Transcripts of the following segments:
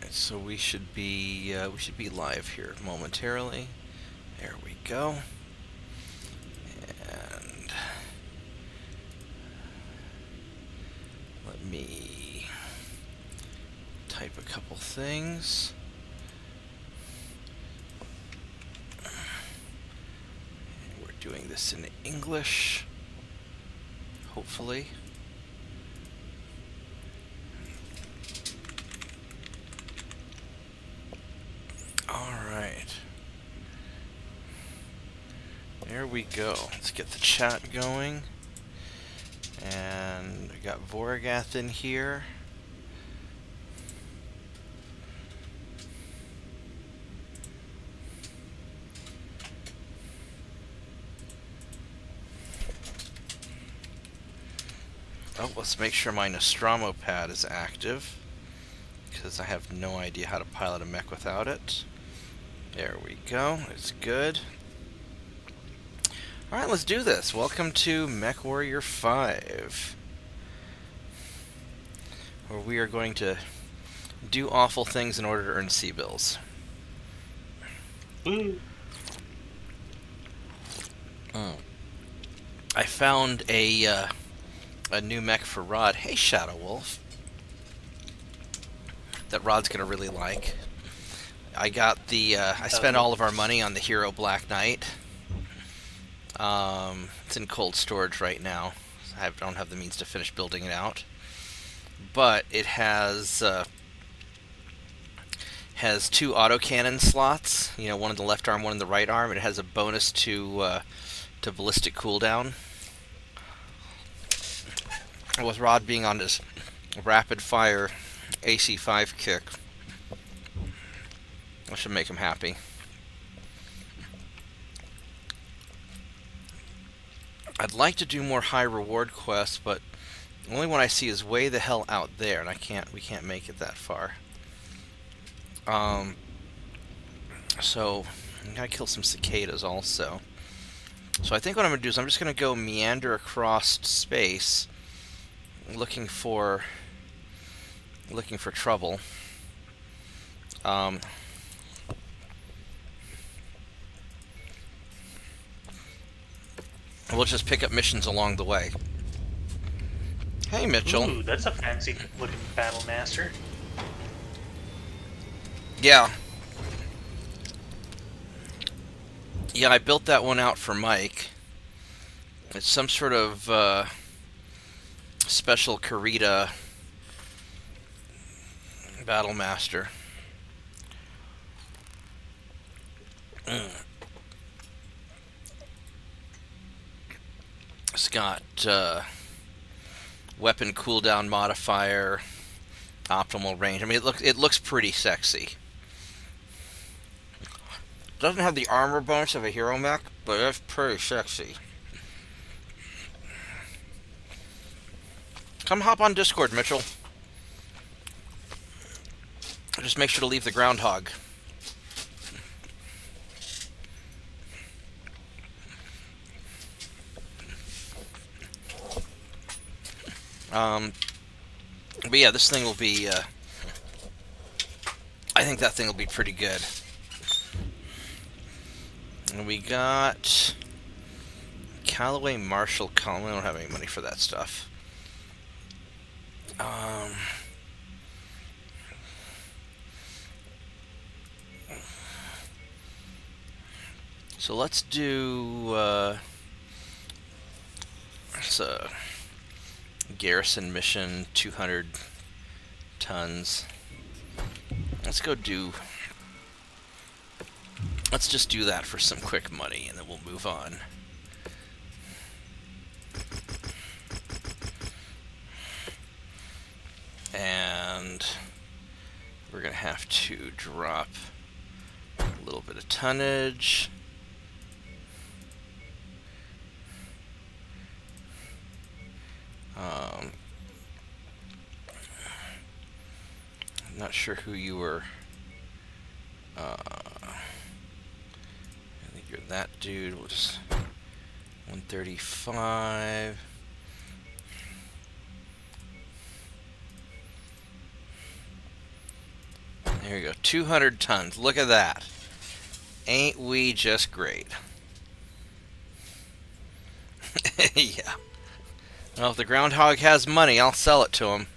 Alright, so we should be live here momentarily. There we go. And let me type a couple things. We're doing this in English, hopefully. Alright. There we go. Let's get the chat going. And we got Voragath in here. Oh, let's make sure my Nostromo pad is active, because I have no idea how to pilot a mech without it. There we go. It's good. Alright, let's do this. Welcome to Mechwarrior 5, where we are going to do awful things in order to earn CBILLS. I found a new mech for Rod. Hey, Shadow Wolf. That Rod's gonna really like. I got the, I spent all of our money on the Hero Black Knight. It's in cold storage right now. I don't have the means to finish building it out. But it has two autocannon slots. You know, one in the left arm, one in the right arm. It has a bonus to ballistic cooldown. With Rod being on his rapid fire AC5 kick, I should make him happy. I'd like to do more high reward quests, but the only one I see is way the hell out there, and we can't make it that far. So I gotta kill some cicadas also. So I think what I'm gonna do is I'm just gonna go meander across space, looking for trouble. We'll just pick up missions along the way. Hey, Mitchell. Ooh, that's a fancy looking battle master. Yeah. Yeah, I built that one out for Mike. It's some sort of special Karita battle master. It's got weapon cooldown modifier, optimal range. I mean, it looks pretty sexy. Doesn't have the armor bonus of a hero mech, but it's pretty sexy. Come hop on Discord, Mitchell. Just make sure to leave the groundhog. But yeah, this thing will be, I think that thing will be pretty good. And we got Callaway Marshall Column. We don't have any money for that stuff. So let's do, it's a garrison mission, 200 tons. Let's just do that for some quick money, and then we'll move on. And we're gonna have to drop a little bit of tonnage. I'm not sure who you were. I think you're that dude. We'll just 135. There you go. 200 tons. Look at that. Ain't we just great? Yeah. Well, if the groundhog has money, I'll sell it to him.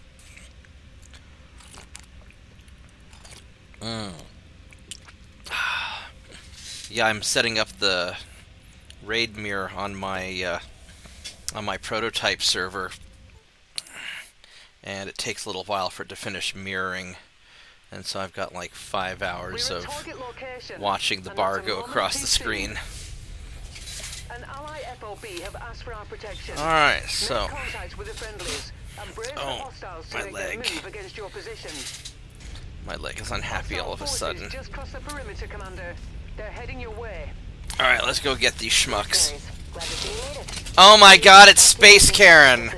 Yeah, I'm setting up the raid mirror on my prototype server, and it takes a little while for it to finish mirroring, and so I've got like 5 hours of watching the bar go across the screen. An ally FOB have asked for our protection. Alright, so... Make contact with the friendlies and brace the hostiles to my make leg. their move against your position. My leg is unhappy all of a sudden. Just cross the perimeter, Commander. They're heading your way. Alright, let's go get these schmucks. Oh my god, it's Space Karen!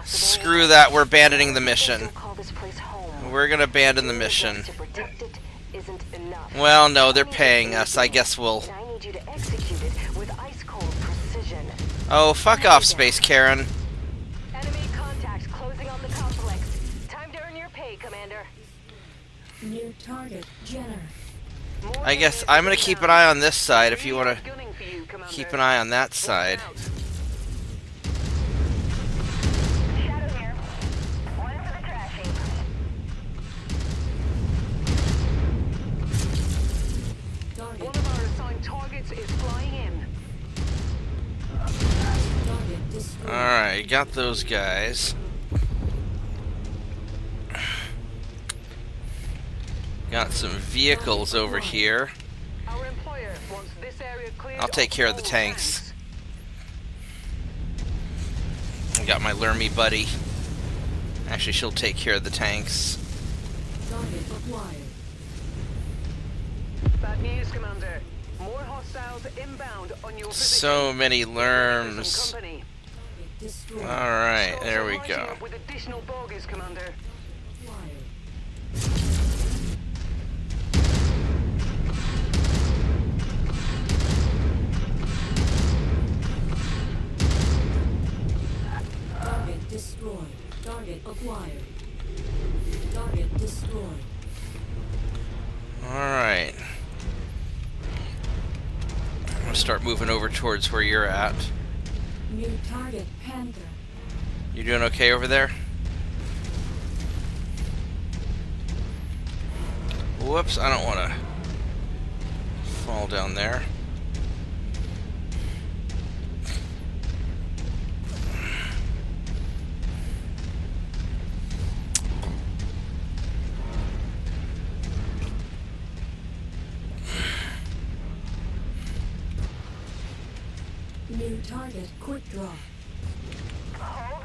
Screw that, we're abandoning the mission. We're gonna abandon the mission. Well, no, they're paying us. I guess we'll... Oh, fuck off, Space Karen. Enemy contacts closing on the complex. Time to earn your pay, Commander. New target, Jenner. I guess I'm gonna keep an eye on this side if you wanna keep an eye on that side. Shadow here. One for the trash heap. One of our assigned targets is flying in. Alright, got those guys. Got some vehicles over here. Our employer wants this area cleared. I'll take care of the tanks. I got my Lermy buddy. Actually, she'll take care of the tanks. Bad news, Commander. More hostiles inbound on your position. So many Lerms. Company. Alright, there we Lighting go. up with additional bogies, Commander. Target destroyed. Target acquired. Target destroyed. Alright. I'm gonna start moving over towards where you're at. New target, Panther. You doing okay over there? Whoops, I don't want to fall down there. New target, quick draw. Hold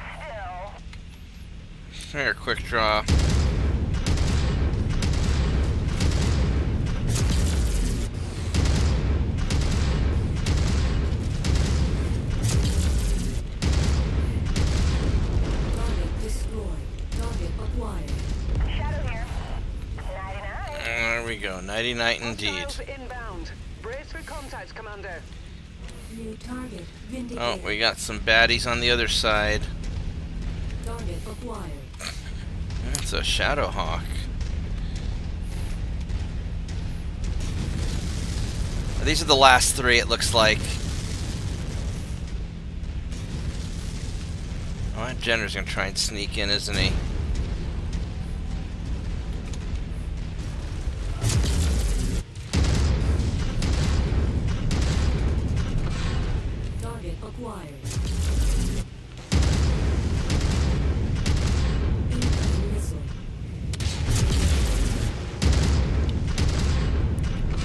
still. There, quick draw. Target destroyed. Target acquired. Shadow here. 99. There we go, 99 indeed. Hostiles inbound. Brace for contact, Commander. New target, vindicated. Oh, we got some baddies on the other side. Target acquired. That's a Shadowhawk. These are the last three, it looks like. Oh, that Jenner's gonna try and sneak in, isn't he? Target acquired. Incoming missile.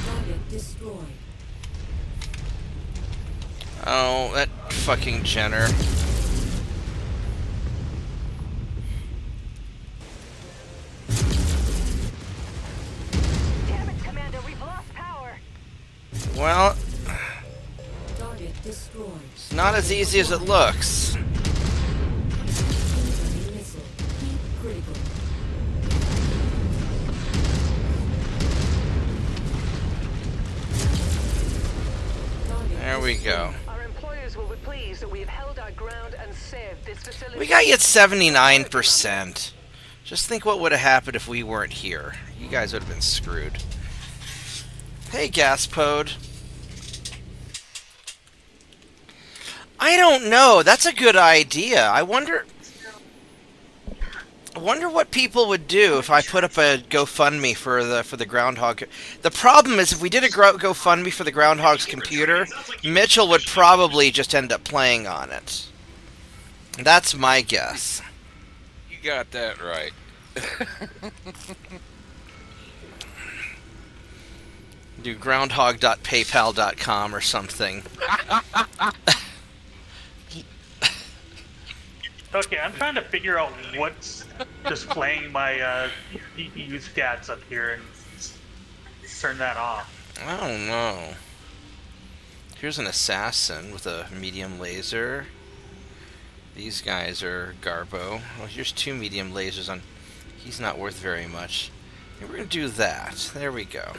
Target destroyed. Oh, that fucking Jenner. Damn it, Commander, we've lost power. Well, Target destroyed. it's not as easy as it looks. Incoming missile. Heat critical. Target There we go. Our employers will be pleased that we have held our ground and saved this facility. We got you at 79%. Just think what would have happened if we weren't here. You guys would have been screwed. Hey, Gaspode. I don't know. That's a good idea. I wonder what people would do if I put up a GoFundMe for the Groundhog. The problem is if we did a GoFundMe for the Groundhog's computer, Mitchell would probably just end up playing on it. That's my guess. You got that right. Do groundhog.paypal.com or something. Okay, I'm trying to figure out what's displaying my CPU stats up here and turn that off. I don't know. Here's an assassin with a medium laser. These guys are Garbo. Well, here's 2 medium lasers on. He's not worth very much. We're gonna do that. There we go.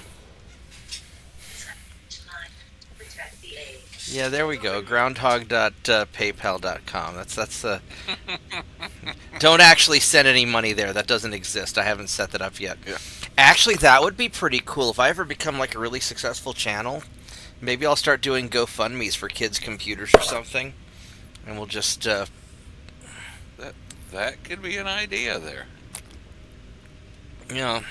Yeah, there we go. Groundhog.paypal.com. That's the. Don't actually send any money there. That doesn't exist. I haven't set that up yet. Yeah. Actually, that would be pretty cool if I ever become like a really successful channel. Maybe I'll start doing GoFundMes for kids' computers or something, and we'll just. That could be an idea there. Yeah.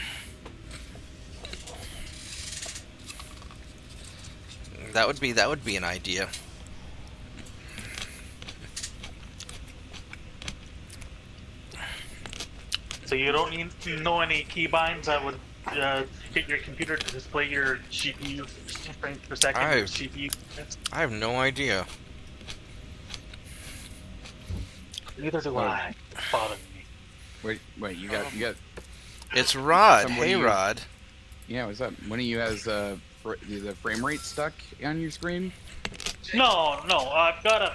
That would be an idea. So you don't need to know any keybinds that would get your computer to display your GPU frames per second. Your CPU. I have no idea. Neither do I. Bother me. Wait, you got. It's Rod. Somebody Hey, you- Rod. Yeah, what's up? One of you has the frame rate stuck on your screen? No, I've got a.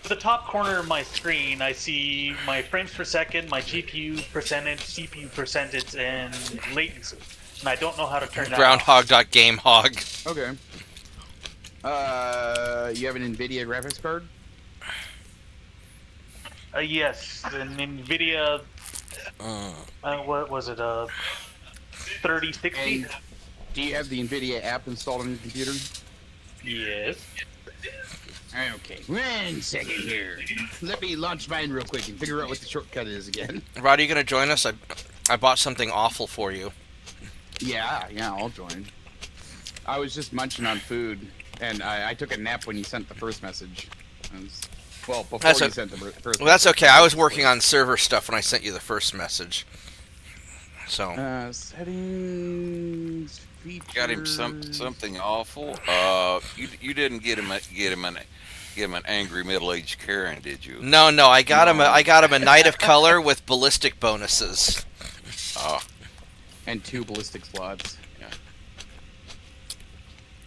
At the top corner of my screen, I see my frames per second, my GPU percentage, CPU percentage, and latency. And I don't know how to turn that off. Groundhog.gamehog. Okay. You have an NVIDIA graphics card? Yes, an NVIDIA. What was it? 3060. And do you have the NVIDIA app installed on your computer? Yes. Okay. 1 second here. Let me launch mine real quick and figure out what the shortcut is again. Rod, are you gonna join us? I bought something awful for you. Yeah, I'll join. I was just munching on food, and I took a nap when you sent the first message. Before That's you a- sent the first Well, that's okay. I was working on server stuff when I sent you the first message. So. Settings, features. Got him something awful. You didn't get him an angry middle-aged Karen, did you? No, I got him. I got him a Knight of Color with ballistic bonuses. And 2 ballistic slots.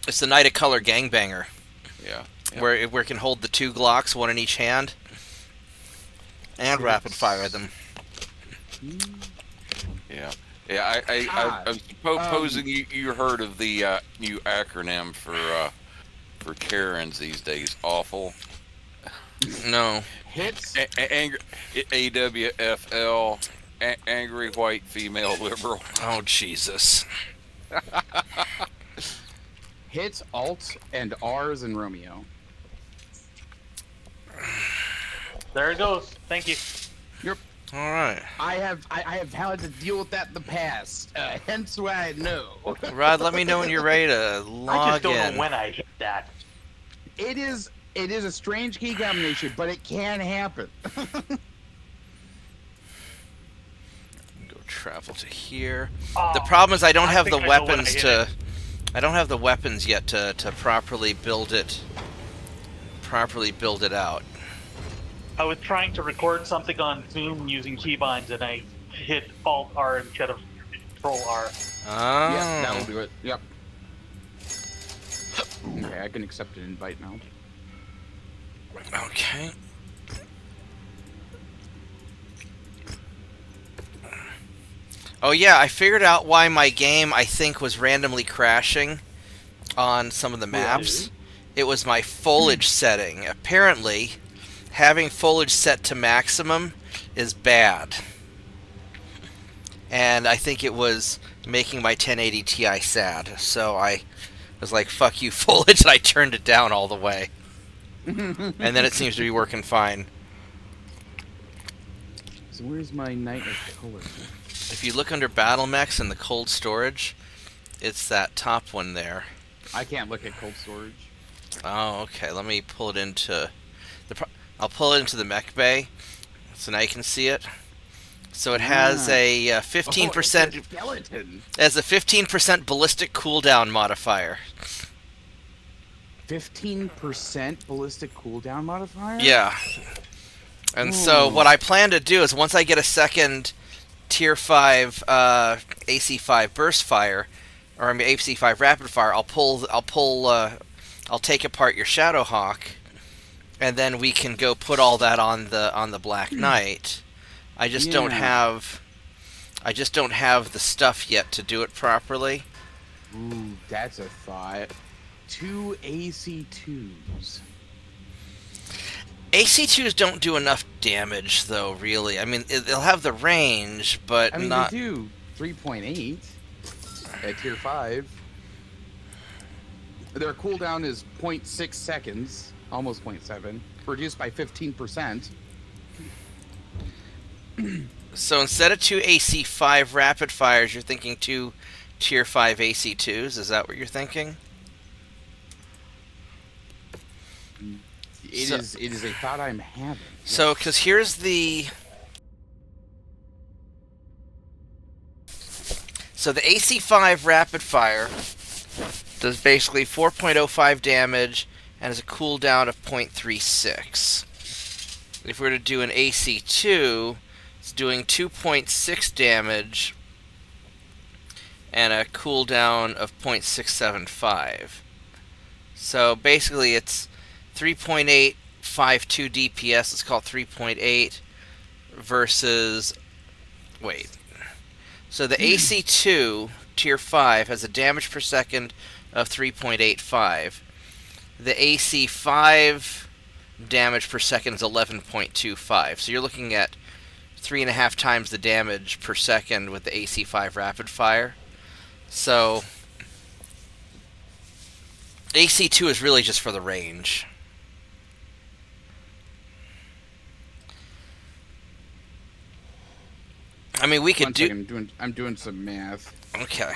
It's the Knight of Color gangbanger, Yeah. where it can hold the 2 Glocks, 1 in each hand, and rapid fire them. Yeah. Yeah. I'm supposing you heard of the new acronym for Karens these days. Awful. No. Hits. Angry. AWFL. Angry white female liberal. Oh Jesus. Hits, Alt, and R's in Romeo. There it goes. Thank you. All right, I have had to deal with that in the past. Hence why I know. Rod. Let me know when you're ready to log I just don't in. know when I hit that. It is a strange key combination, but it can happen. Go travel to here. Oh, The problem is I don't I have think the I know when I weapons hit to. it. I don't have the weapons yet to properly build it. Properly build it out. I was trying to record something on Zoom using keybinds, and I hit Alt R instead of Control R. Oh. Yeah, that'll do it. Yep. Okay, I can accept an invite now. Okay. Oh yeah, I figured out why my game, I think, was randomly crashing on some of the maps. It was my foliage setting. Apparently, having foliage set to maximum is bad. And I think it was making my 1080 Ti sad. So I was like, fuck you, foliage, and I turned it down all the way. And then it seems to be working fine. So where's my Night of Color? If you look under Battle Mechs in the cold storage, it's that top one there. I can't look at cold storage. Oh, okay. Let me pull it into I'll pull it into the mech bay, so now you can see it. So it has a 15%. Oh, it's a skeleton. It has a 15% ballistic cooldown modifier. 15% ballistic cooldown modifier? Yeah. And so what I plan to do is once I get a second Tier 5 AC5 burst fire, or I mean AC5 rapid fire, I'll take apart your Shadowhawk, and then we can go put all that on the Black Knight. I just don't have the stuff yet to do it properly. Ooh, that's a thought. 2 AC2s. AC2s don't do enough damage, though, really. I mean, they'll have the range, but I mean, not... they do 3.8 at Tier 5. Their cooldown is 0.6 seconds, almost 0.7, reduced by 15%. So instead of 2 AC5 rapid fires, you're thinking 2 Tier 5 AC2s? Is that what you're thinking? It is a thought I'm having. So, because here's the... So the AC5 rapid fire does basically 4.05 damage and has a cooldown of 0.36. If we were to do an AC2, it's doing 2.6 damage and a cooldown of 0.675. So basically it's 3.852 DPS, let's call it 3.8 versus... Wait. So the AC2 Tier 5 has a damage per second of 3.85. The AC5 damage per second is 11.25. So you're looking at 3.5 times the damage per second with the AC5 rapid fire. So AC2 is really just for the range. I mean, we could One do... second, I'm doing some math. Okay.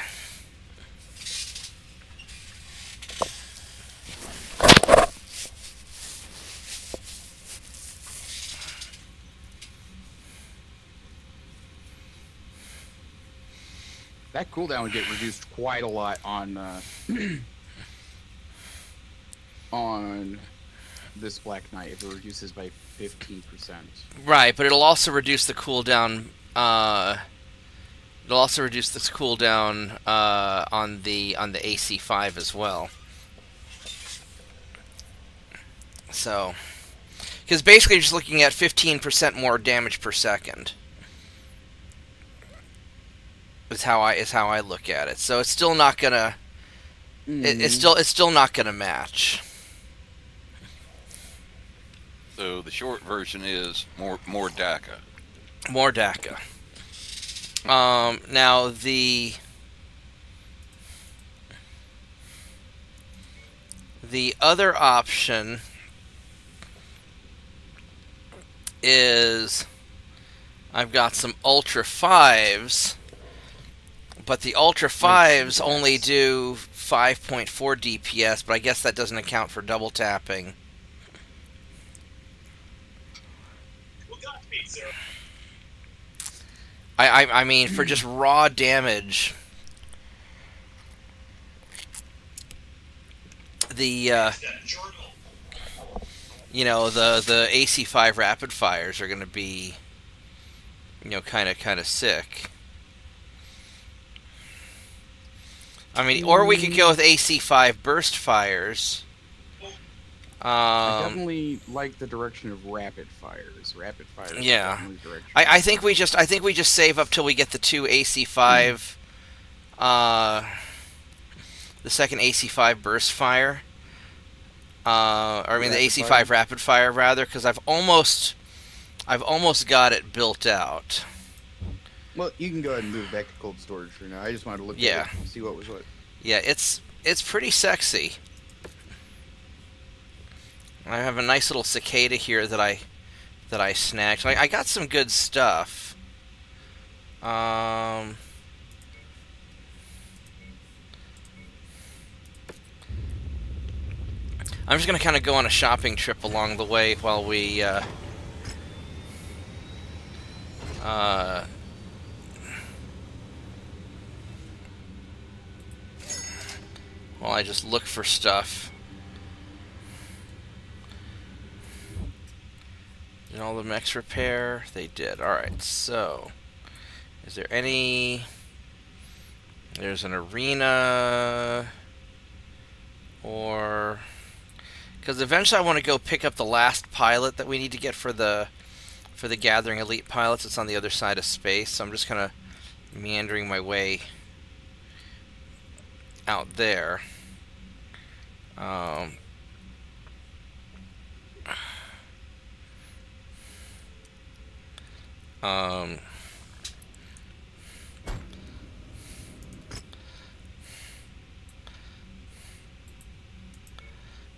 That cooldown would get reduced quite a lot on on this Black Knight if it reduces by 15%. Right, but it'll also reduce the cooldown. It'll also reduce this cooldown on the AC5 as well. So, because basically you're just looking at 15% more damage per second. Is how I look at it. So it's still not gonna. It's still not gonna match. So the short version is more DACA. More DACA. Now the other option is I've got some Ultra 5s, but the Ultra 5s only do 5.4 DPS, but I guess that doesn't account for double tapping. I mean, for just raw damage, the you know, the AC5 rapid fires are going to be, you know, kind of sick. I mean, or we could go with AC5 burst fires. I definitely like the direction of rapid fires. Rapid fires. Yeah, Direction. I think we just save up till we get the 2 AC5, the second AC5 burst fire, Or I mean the Rapid AC5 fire? rapid fire rather, because I've almost got it built out. Well, you can go ahead and move back to cold storage for now. I just wanted to look Yeah. at it and see what was what. Yeah, it's pretty sexy. I have a nice little cicada here that I snagged. I got some good stuff. I'm just gonna kind of go on a shopping trip along the way while I just look for stuff. Did all the mechs repair? They did. Alright, so is there any... There's an arena, or... Because eventually I want to go pick up the last pilot that we need to get for the Gathering Elite pilots. It's on the other side of space, so I'm just kind of meandering my way out there.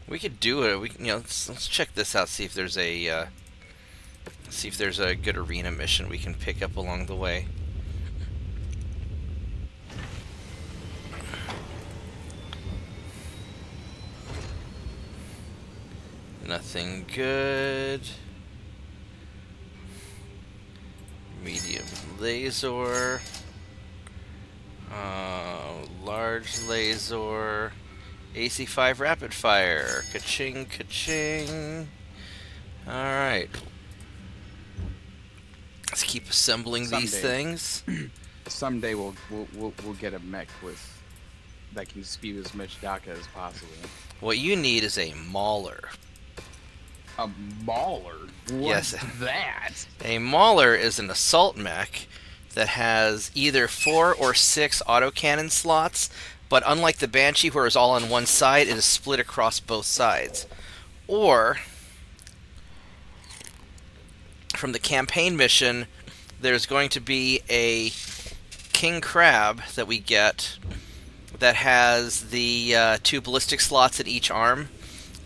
We could do it. Let's check this out. See if there's a good arena mission we can pick up along the way. Nothing good. Medium laser. Large laser. AC5 rapid fire. Ka-ching, ka-ching. Alright. Let's keep assembling these things. Someday we'll get a mech that can spew as much DACA as possible. What you need is a mauler. A mauler? What's Yes. that? A mauler is an assault mech that has either 4 or 6 autocannon slots, but unlike the Banshee where it's all on one side, it is split across both sides. Or, from the campaign mission, there's going to be a King Crab that we get that has the 2 ballistic slots at each arm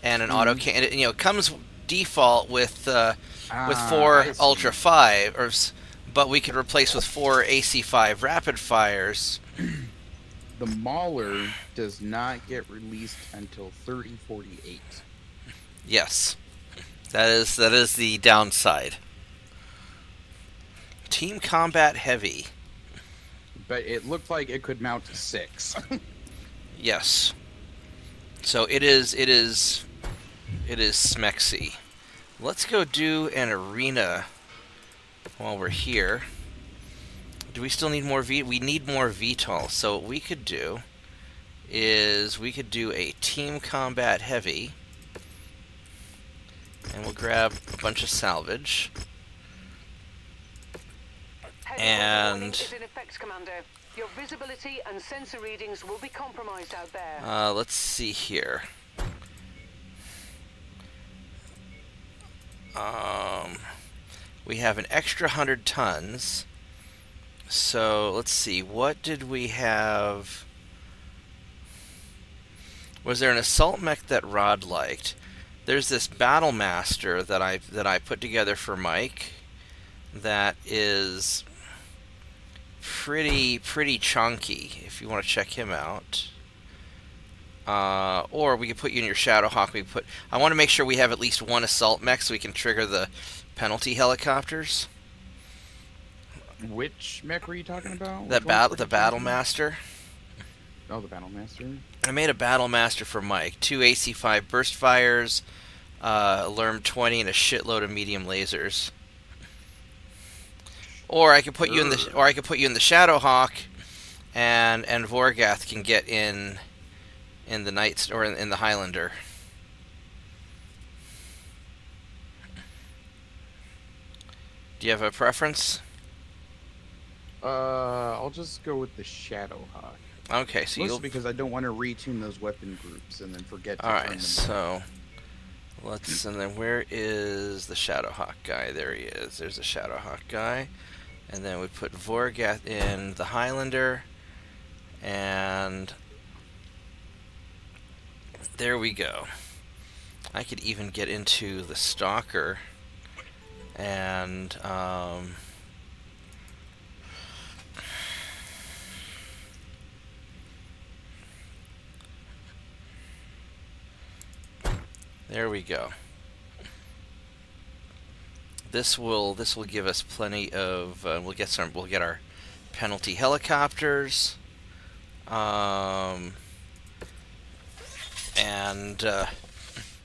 and an autocannon. It comes default with 4 Ultra 5, but we could replace with 4 AC5 rapid fires. The Mauler does not get released until 3048. Yes, that is the downside. Team Combat Heavy. But it looked like it could mount to 6. Yes. So it is smexy. Let's go do an arena while we're here. Do we still need more we need more VTOL. So what we could do is we could do a Team Combat Heavy. And we'll grab a bunch of salvage. Warning is in effect, Commander. Your visibility and sensor readings will be compromised out there. Let's see here. We have an extra 100 tons. So let's see. What did we have? Was there an assault mech that Rod liked? There's this Battle Master that I put together for Mike. That is pretty chunky. If you want to check him out. Or we could put you in your Shadowhawk. I want to make sure we have at least one assault mech so we can trigger the penalty helicopters. Which mech were you talking about? The Battle Master. Oh, the Battle Master. I made a Battle Master for Mike. 2 AC5 burst fires, Lerm 20, and a shitload of medium lasers. Or I could put you in the Shadowhawk, and Vorgath can get in the Knights or in the Highlander. Do you have a preference? I'll just go with the Shadowhawk. Okay, so Mostly because I don't want to retune those weapon groups and then forget to turn them Alright, so And then where is the Shadowhawk guy? There he is. There's the Shadowhawk guy. And then we put Vorgath in the Highlander. And there we go. I could even get into the Stalker. And, there we go. This will give us plenty of. We'll get our penalty helicopters, and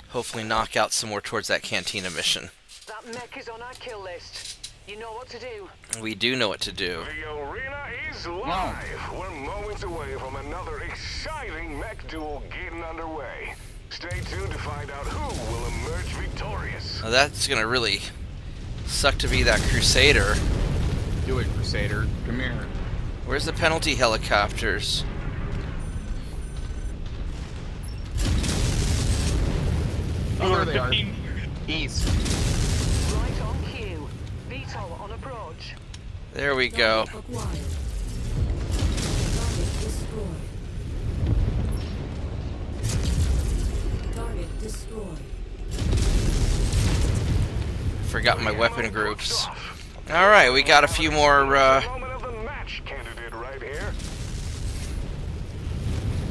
hopefully knock out some more towards that Cantina mission. That mech is on our kill list. You know what to do. We do know what to do. The arena is live. We're moments away from another exciting mech duel getting underway. Stay tuned to find out who will emerge victorious. Now that's gonna really suck to be that Crusader. Do it, Crusader. Come here. Where's the penalty helicopters? Oh, there they are. 15. East. Right on cue. VTOL on approach. There we go. Target acquired. Target destroyed. Target destroyed. Forgot my weapon groups. Alright, we got a few more, Moment of the match candidate right here.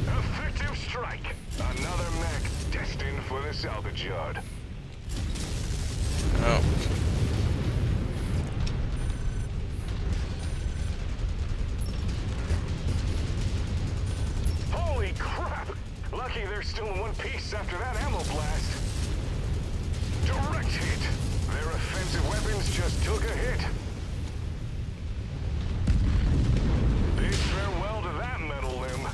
Effective strike. Another mech destined for the salvage yard. oh. Holy crap! Lucky there's still in one piece after that ammo blast. Direct hit. Their offensive weapons just took a hit. Bid farewell to that metal limb.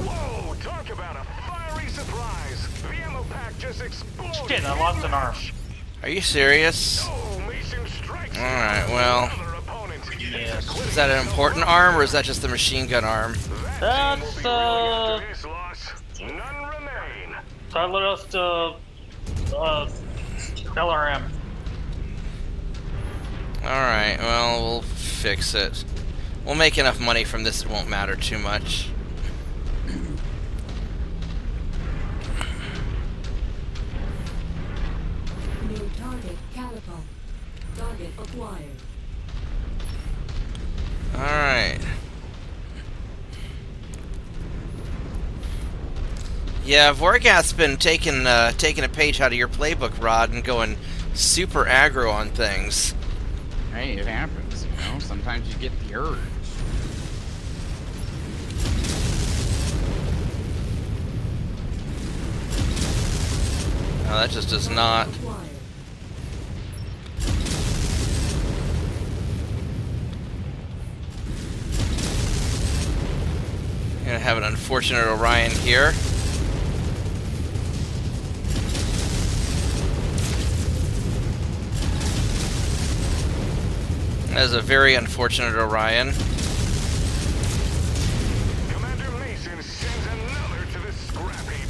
Whoa! Talk about a fiery surprise. The ammo pack just exploded. Shit, I lost an arm. Are you serious? Oh, Mason strikes. Alright, well. Another opponent. Yes. Is that an important arm, or is that just the machine gun arm? That's, This loss. None remain. I lost, LRM. Alright, well, we'll fix it. We'll make enough money from this, it won't matter too much. New target catapult. Target acquired. Alright. Yeah, Vorgath's been taking a page out of your playbook, Rod, and going super aggro on things. Hey, it happens, you know? Sometimes you get the urge. No, that just does not. Acquired. Gonna have an unfortunate Orion here. That is a very unfortunate Orion. Commander Mason sends another to the scrap heap.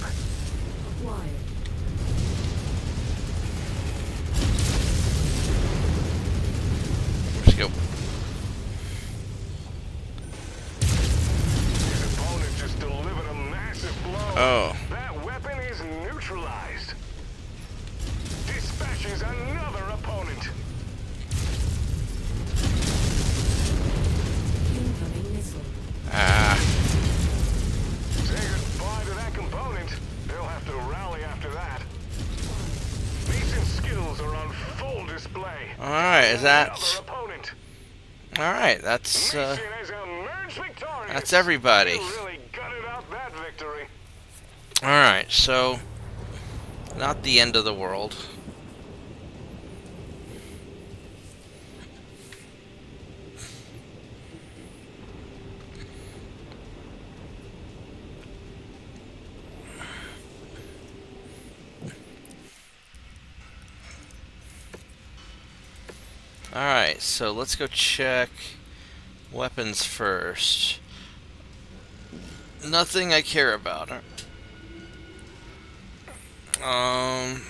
Acquired. Let's go. His opponent just delivered a massive blow. Oh. That weapon is neutralized. Dispatches another opponent. Incoming missile. Ah. Say goodbye to that component. They'll have to rally after that. Mason's skills are on full display. Alright, is that... Another opponent. Alright, that's, Mason has emerged victorious. that's everybody. He really gutted out that victory. Alright, so... Not the end of the world. Alright, so let's go check weapons first. Nothing I care about. Um,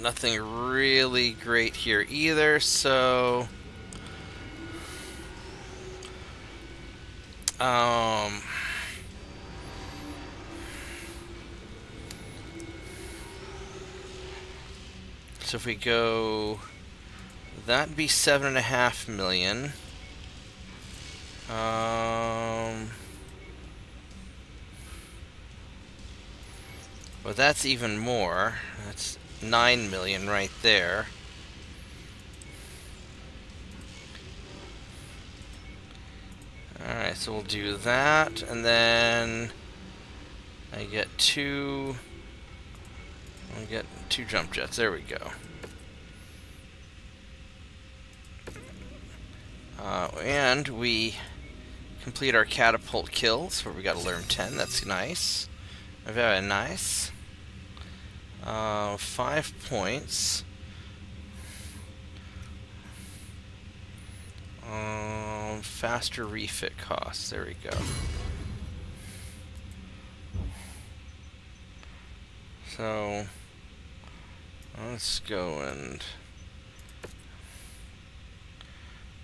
nothing really great here either, so so if we go, that'd be 7.5 million. Well, that's even more. That's 9 million right there. Alright, so we'll do that, and then I get two jump jets. There we go. And we complete our catapult kills, where we got to learn 10. That's nice. Very nice. 5 points. Faster refit costs. There we go. So let's go and...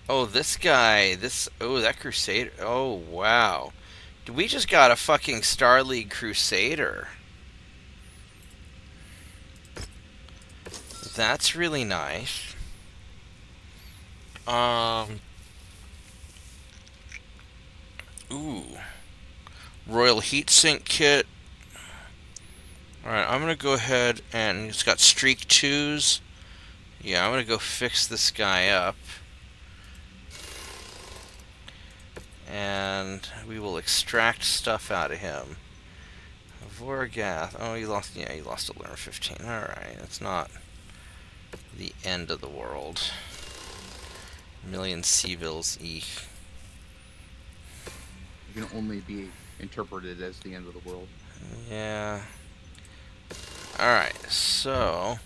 Oh, this guy. Oh, that Crusader. Oh, wow. We just got a fucking Star League Crusader. That's really nice. Ooh. Royal Heatsink Kit. Alright, I'm gonna go ahead and it's got Streak 2s. Yeah, I'm gonna go fix this guy up. And we will extract stuff out of him. Vorgath. Oh, he lost a learner 15. Alright, that's not the end of the world. Million CBILLS eek. It can only be interpreted as the end of the world. Yeah. Alright, so...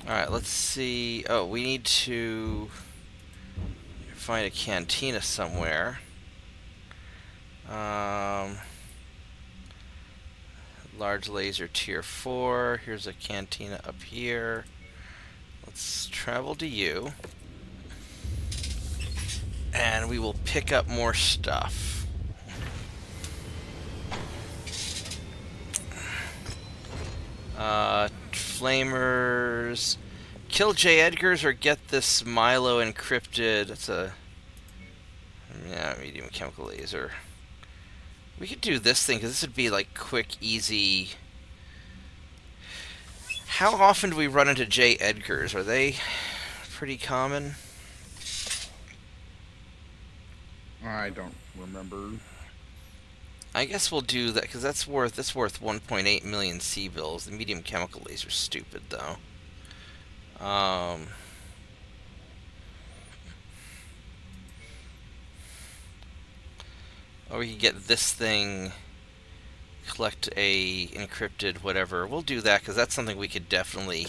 Alright, let's see... Oh, we need to find a cantina somewhere. Large laser tier 4. Here's a cantina up here. Let's travel to you. And we will pick up more stuff. Flamers. Kill J. Edgars or get this Milo encrypted. That's a... Yeah, medium chemical laser. We could do this thing, because this would be like quick, easy... How often do we run into J. Edgars? Are they pretty common? I don't remember. I guess we'll do that, because that's worth 1.8 million CBILLS. The medium chemical laser's stupid, though. Or we could get this thing, collect a encrypted whatever. We'll do that, because that's something we could definitely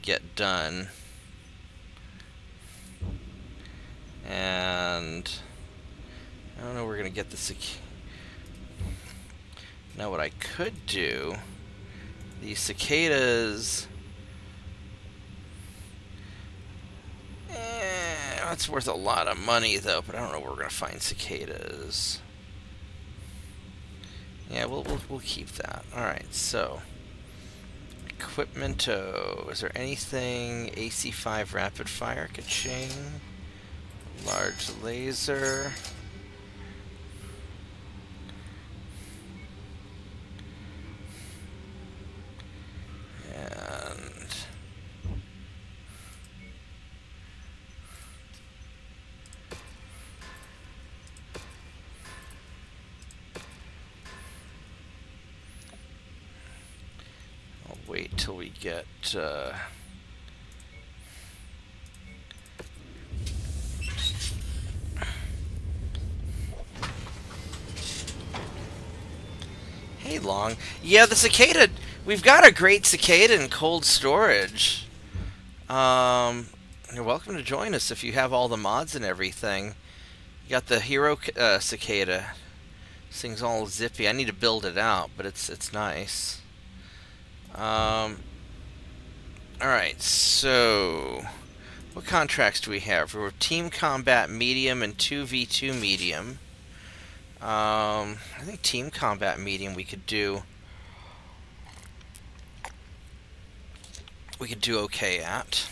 get done. And... I don't know we're going to get the... Now what I could do... These cicadas... That's worth a lot of money, though, but I don't know where we're going to find cicadas. Yeah, we'll keep that. Alright, so... Equipmento. Is there anything... AC5 rapid fire, ka-ching. Large laser... And... I'll wait till we get... Hey, Long. Yeah, the cicada... We've got a great cicada in cold storage. You're welcome to join us if you have all the mods and everything. You got the hero cicada. This thing's all zippy. I need to build it out, but it's nice. Alright, so what contracts do we have? We're Team Combat Medium and 2v2 Medium. I think Team Combat Medium we could do okay at.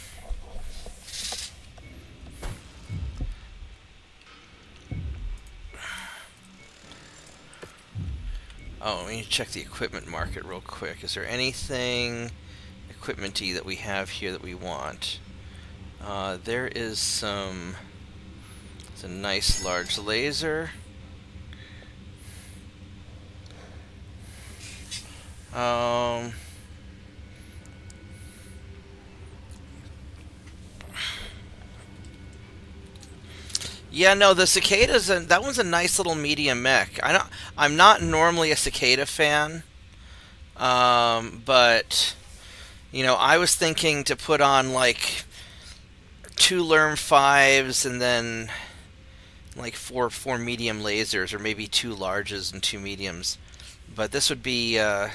Oh, we need to check the equipment market real quick. Is there anything equipment-y that we have here that we want? There is some... It's a nice large laser. Yeah, no, the cicadas. That one's a nice little medium mech. I'm not normally a cicada fan, but you know, I was thinking to put on like 2 Lerm 5s and then like four medium lasers, or maybe 2 larges and 2 mediums. But this would be, I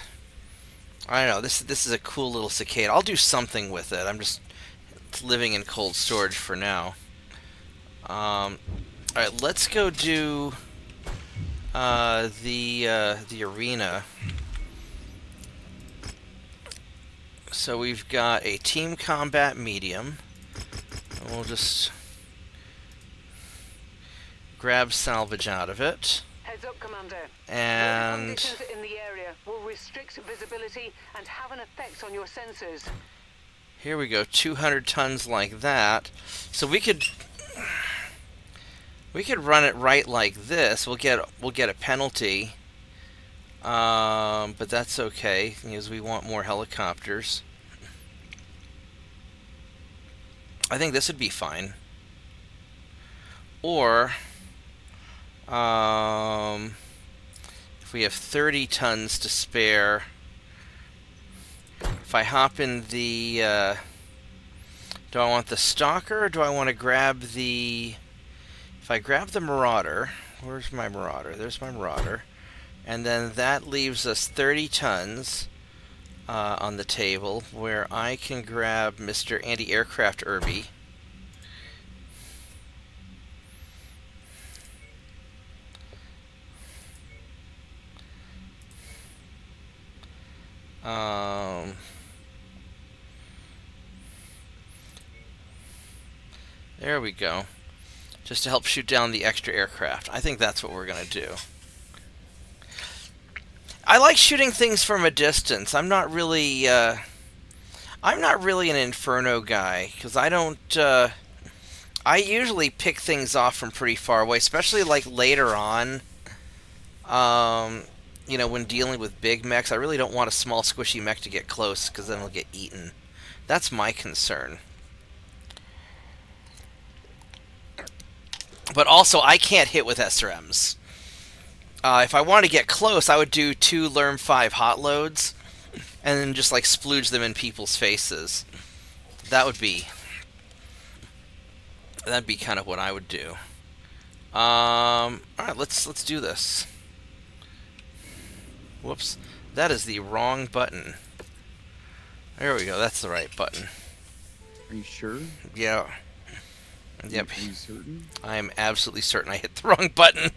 don't know. This is a cool little cicada. I'll do something with it. I'm just living in cold storage for now. Alright, let's go do the arena. So we've got a Team Combat Medium. And we'll just grab salvage out of it. Heads up, Commander. And Conditions in the area will restrict visibility and have an effect on your sensors. here we go, 200 tons like that. So we could run it right like this. We'll get a penalty, but that's okay because we want more helicopters. I think this would be fine. Or if we have 30 tons to spare, if I hop in the, do I want the Stalker or do I want to grab the? If I grab the Marauder, where's my Marauder? There's my Marauder. And then that leaves us 30 tons on the table, where I can grab Mr. Anti-Aircraft Irby. There we go. Just to help shoot down the extra aircraft. I think that's what we're going to do. I like shooting things from a distance. I'm not really an Inferno guy, because I don't... I usually pick things off from pretty far away, especially like later on. You know, when dealing with big mechs, I really don't want a small squishy mech to get close, because then it'll get eaten. That's my concern. But also, I can't hit with SRMs. If I wanted to get close, I would do 2 Lerm 5 hot loads, and then just like splooge them in people's faces. That'd be kind of what I would do. All right, let's do this. Whoops, that is the wrong button. There we go. That's the right button. Are you sure? Yeah. Yep. Are you certain? I am absolutely certain I hit the wrong button.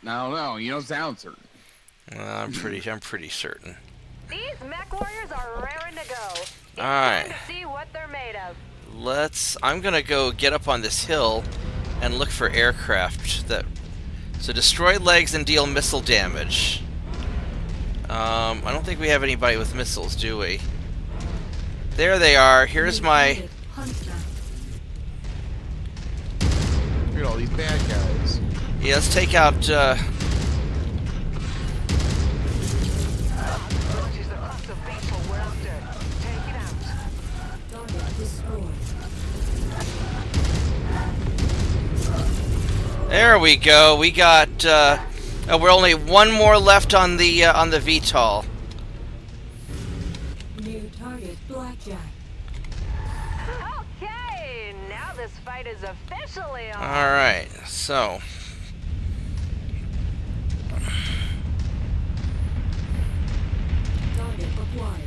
No, you don't sound certain. I'm pretty certain. These Mechwarriors are raring to go. It's Alright. time to see what they're made of. I'm gonna go get up on this hill and look for aircraft that... So destroy legs and deal missile damage. I don't think we have anybody with missiles, do we? There they are. Here's my... Look at all these bad guys. Yeah, let's take out... Which is the class of beetle we're after. Take it out. Target destroyed. There we go. We got... we're only one more left on the VTOL. New target blackjack. Okay, is officially on. Alright, so. Target acquired.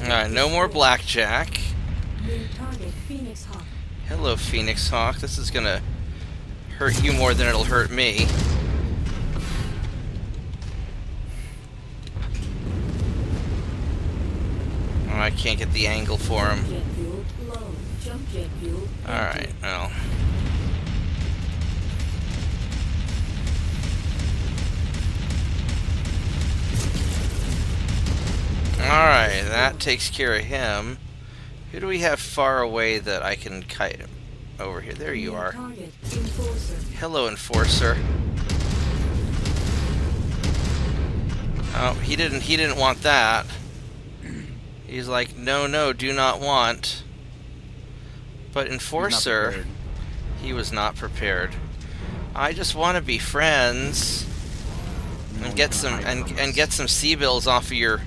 Alright, no more blackjack. New target Phoenix Hawk. Hello, Phoenix Hawk. This is gonna hurt you more than it'll hurt me. Oh, I can't get the angle for him. Jet fuel low. Jump jet fuel. Alright, well. Alright, that takes care of him. Who do we have far away that I can kite him? Over here. There you New are. Target Enforcer. Hello, Enforcer. Oh, he didn't want that. He's like, no, do not want. But Enforcer, he was not prepared. I just want to be friends and get some and get some CBILLS off of your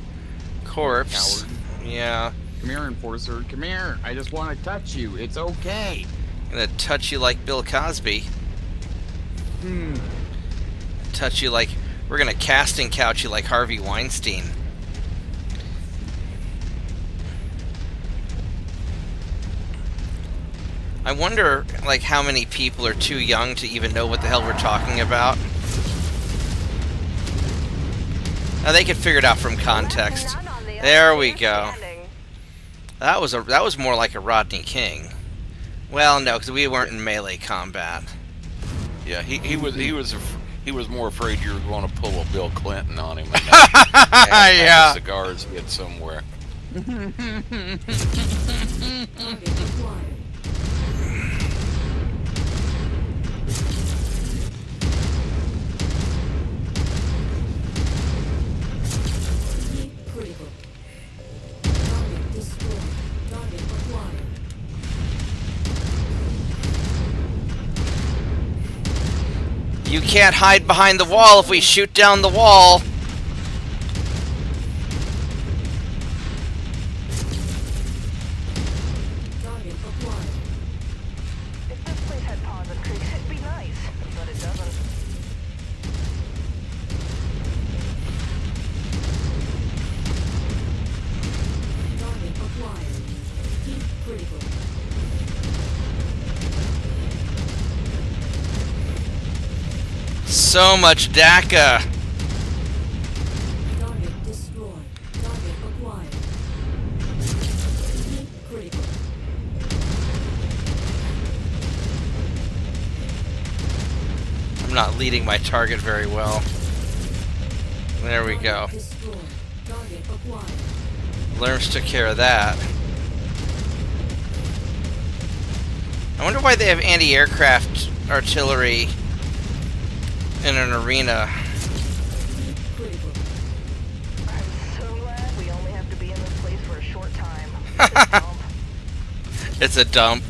corpse. Coward. Yeah, Come here, Enforcer. Come here. I just want to touch you. It's okay. I'm gonna touch you like Bill Cosby. Touch you like we're gonna casting couch you like Harvey Weinstein. I wonder, like, how many people are too young to even know what the hell we're talking about. Now they could figure it out from context. There we go. That was more like a Rodney King. Well, no, because we weren't in melee combat. Yeah, he was more afraid you were going to pull a Bill Clinton on him. And Yeah. Cigars get somewhere. Target acquired. Heat critical. Target destroyed. Target acquired. You can't hide behind the wall if we shoot down the wall. Target acquired. If this place had paws and creeks, it'd be nice, but it doesn't. Target acquired. Heat critical. So much DACA. Target destroyed. Target acquired. Heat critical. I'm not leading my target very well. There we go. Target destroyed. Target acquired. Lerms took care of that. I wonder why they have anti-aircraft artillery in an arena. Heat critical. I'm so glad we only have to be in this place for a short time. This dump. It's a dump.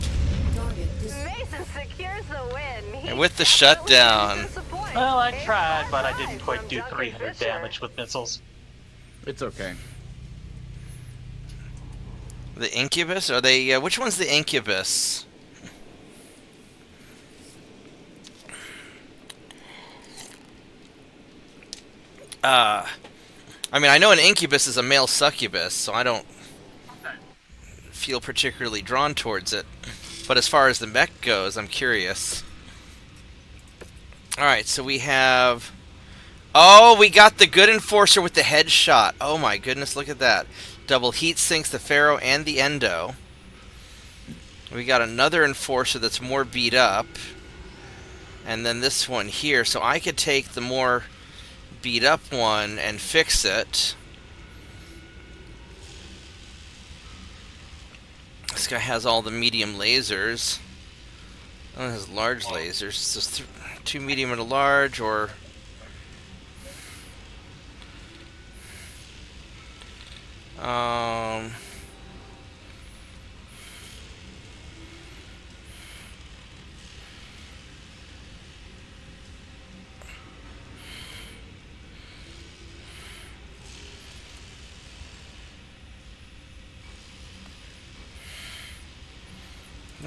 Target destroyed. Mason secures the win. And with the shutdown. Well, I tried, but I didn't quite do 300 damage with missiles. It's okay. The Incubus? Are they? Which one's the Incubus? I mean, I know an Incubus is a male succubus, so I don't feel particularly drawn towards it. But as far as the mech goes, I'm curious. Alright, so we have... Oh, we got the good Enforcer with the headshot. Oh my goodness, look at that. Double heat sinks the Pharaoh and the Endo. We got another Enforcer that's more beat up. And then this one here. So I could take the more beat up one and fix it. This guy has all the medium lasers. Oh, it has large lasers. So 2 medium and a large, or...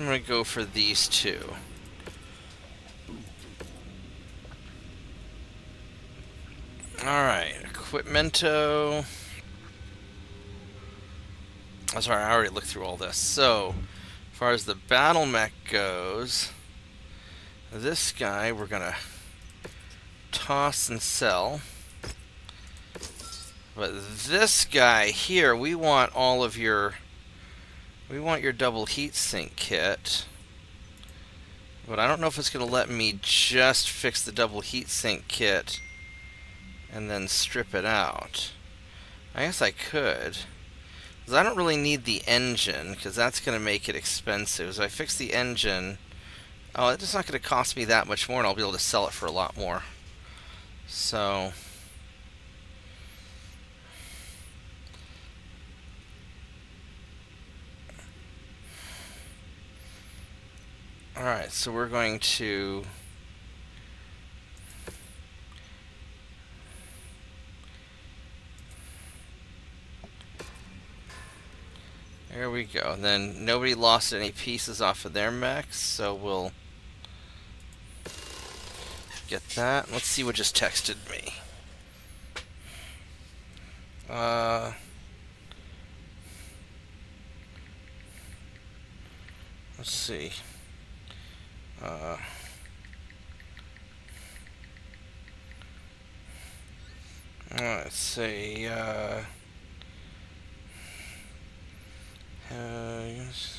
I'm gonna go for these two. Alright, equipmento. Oh, sorry, I already looked through all this. So, as far as the battle mech goes, this guy we're gonna toss and sell. But this guy here, we want all of your... We want your double heatsink kit. But I don't know if it's going to let me just fix the double heatsink kit and then strip it out. I guess I could. Because I don't really need the engine, because that's going to make it expensive. So I fix the engine... Oh, it's not going to cost me that much more, and I'll be able to sell it for a lot more. So... Alright, so we're going to... There we go. And then nobody lost any pieces off of their mechs, so we'll get that. Let's see what just texted me. Let's see. Let's see. Yes.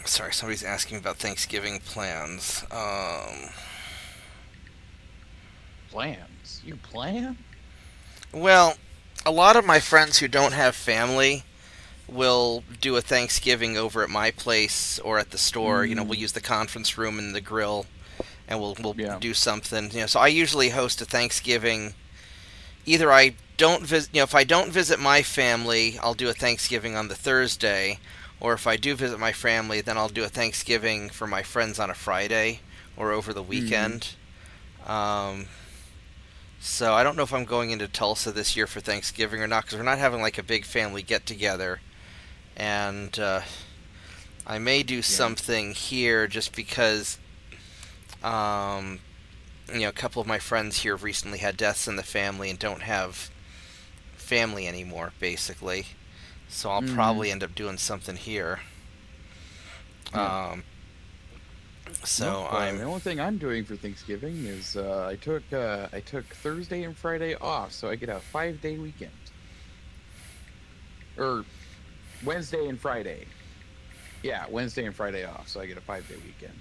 Sorry, somebody's asking about Thanksgiving plans. Plans? You plan? Well, a lot of my friends who don't have family will do a Thanksgiving over at my place or at the store. You know, we'll use the conference room and the grill, and we'll do something. You know, so I usually host a Thanksgiving. Either I don't visit, you know, if I don't visit my family, I'll do a Thanksgiving on the Thursday, or if I do visit my family, then I'll do a Thanksgiving for my friends on a Friday or over the weekend. So I don't know if I'm going into Tulsa this year for Thanksgiving or not, because we're not having like a big family get-together. And I may do something here just because, you know, a couple of my friends here have recently had deaths in the family and don't have family anymore, basically. So I'll probably end up doing something here. So the only thing I'm doing for Thanksgiving is I took Thursday and Friday off, so I get a 5-day weekend. Or Wednesday and Friday. Yeah, Wednesday and Friday off, so I get a 5-day weekend.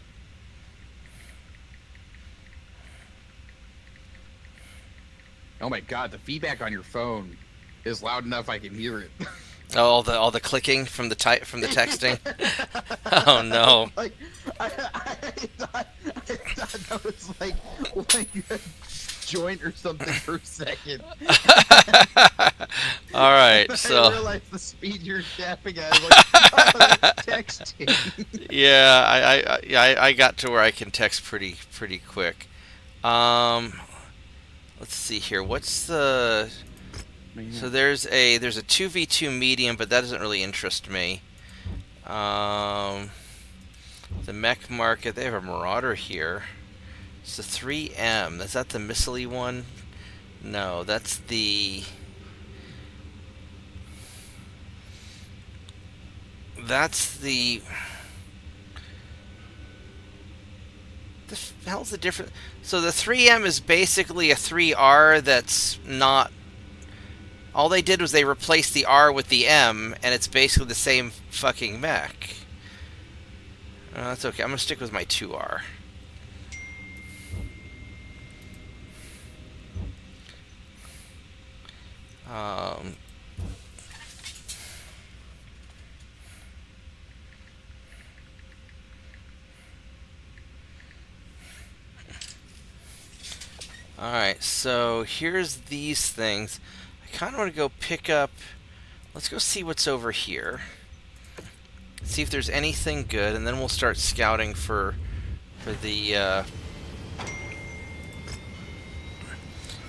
Oh my God, the feedback on your phone is loud enough I can hear it. all the clicking from the texting. Oh no! Like I thought that was like a joint or something for a second. All right, So so I realized the speed you're tapping at. I was like, oh, that's texting. yeah, I got to where I can text pretty quick. Let's see here. What's the... So there's a 2v2 medium, but that doesn't really interest me. The mech market, they have a Marauder here. It's the 3M. Is that the missile one? No, that's the... That's the... The hell's the difference? So the 3M is basically a 3R that's not... All they did was they replaced the R with the M, and it's basically the same fucking mech. That's okay. I'm going to stick with my 2R. Alright, so here's these things. I kind of want to go pick up... Let's go see what's over here. See if there's anything good, and then we'll start scouting for the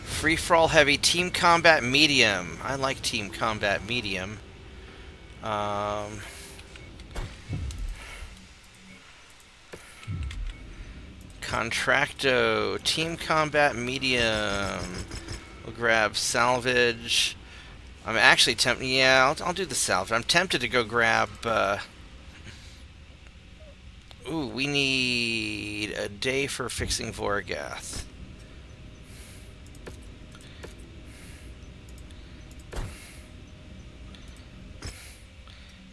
free-for-all heavy team combat medium. I like team combat medium. Contracto team combat medium. We'll grab salvage. I'm actually tempted. Yeah, I'll do the salvage. I'm tempted to go grab. Ooh, we need a day for fixing Voragath.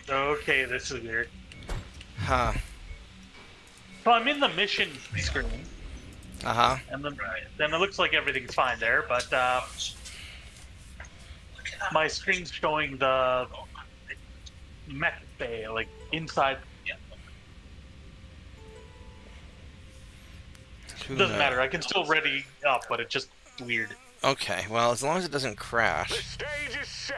Okay, this is weird. Huh. So I'm in the mission screen, Uh-huh. and then it looks like everything's fine there, but my screen's showing the mech bay, like inside. Who Doesn't knows? matter. I can still ready up, but it's just weird. Okay, well, as long as it doesn't The crash. stage is set.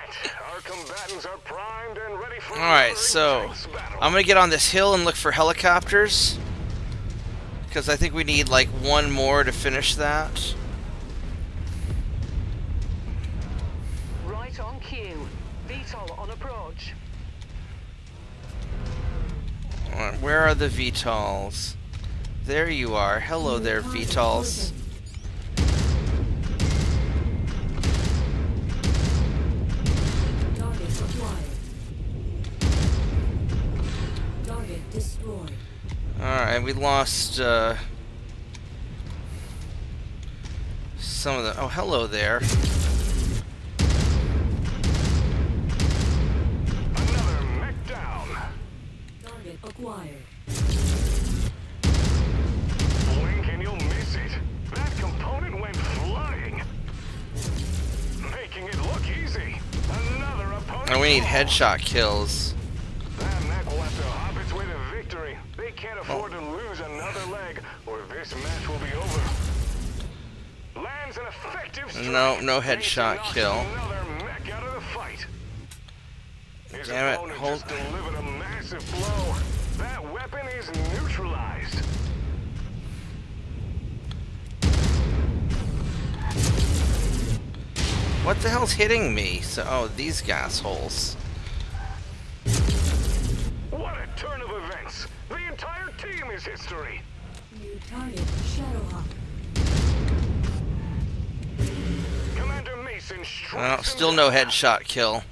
Our combatants are primed and ready for Alright, another so intense battle. I'm gonna get on this hill and look for helicopters. Because I think we need like one more to finish that. Right on cue. VTOL on approach. Alright, where are the VTOLs? There you are. Hello there, VTOLs. Target acquired. Target destroyed. Alright, we lost some of the... Oh, hello there. Another mech down. Target acquired. Blink and you'll miss it. That component went flying. Making it look easy. Another opponent. And we need fall. headshot kills. That mech will have to hop its way to victory. They can't afford to lose another leg, or this match will be over. Lands an effective strike. No They headshot knocks kill. Another mech out of the fight. His Damn it, opponent hold- just delivered a massive blow. That weapon is neutralized. What the hell's hitting me? So, oh, these gasholes. What a turn of events. The entire team is history. New target Shadowhawk. Commander Mason strikes Well, still no headshot kill.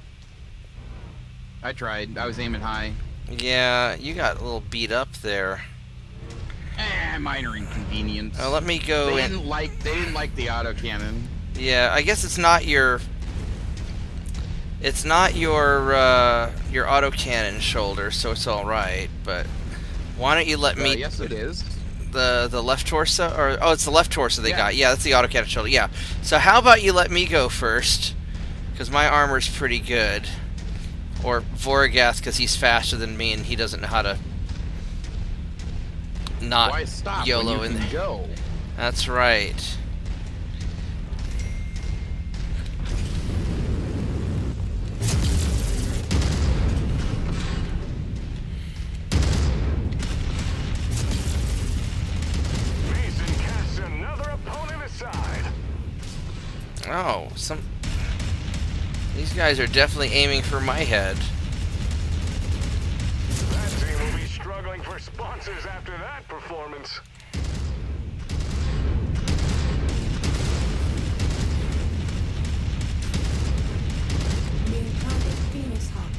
I tried. I was aiming high. Yeah, you got a little beat up there. Minor inconvenience. Let me go They in. didn't like the autocannon. Yeah, I guess it's not your... It's not your autocannon shoulder, so it's alright, but... Why don't you let me... Yes, it is. The left torso? Or oh, it's the left torso they Yeah. got. Yeah, that's the autocannon shoulder. Yeah. So how about you let me go first? Because my armor's pretty good. Or Voragath, because he's faster than me and he doesn't know how to... Not Why stop YOLO when in you can there. go? That's right. Mason casts another opponent aside. Oh, these guys are definitely aiming for my head. That team will be struggling for sponsors after that performance. New target Phoenix Hawk.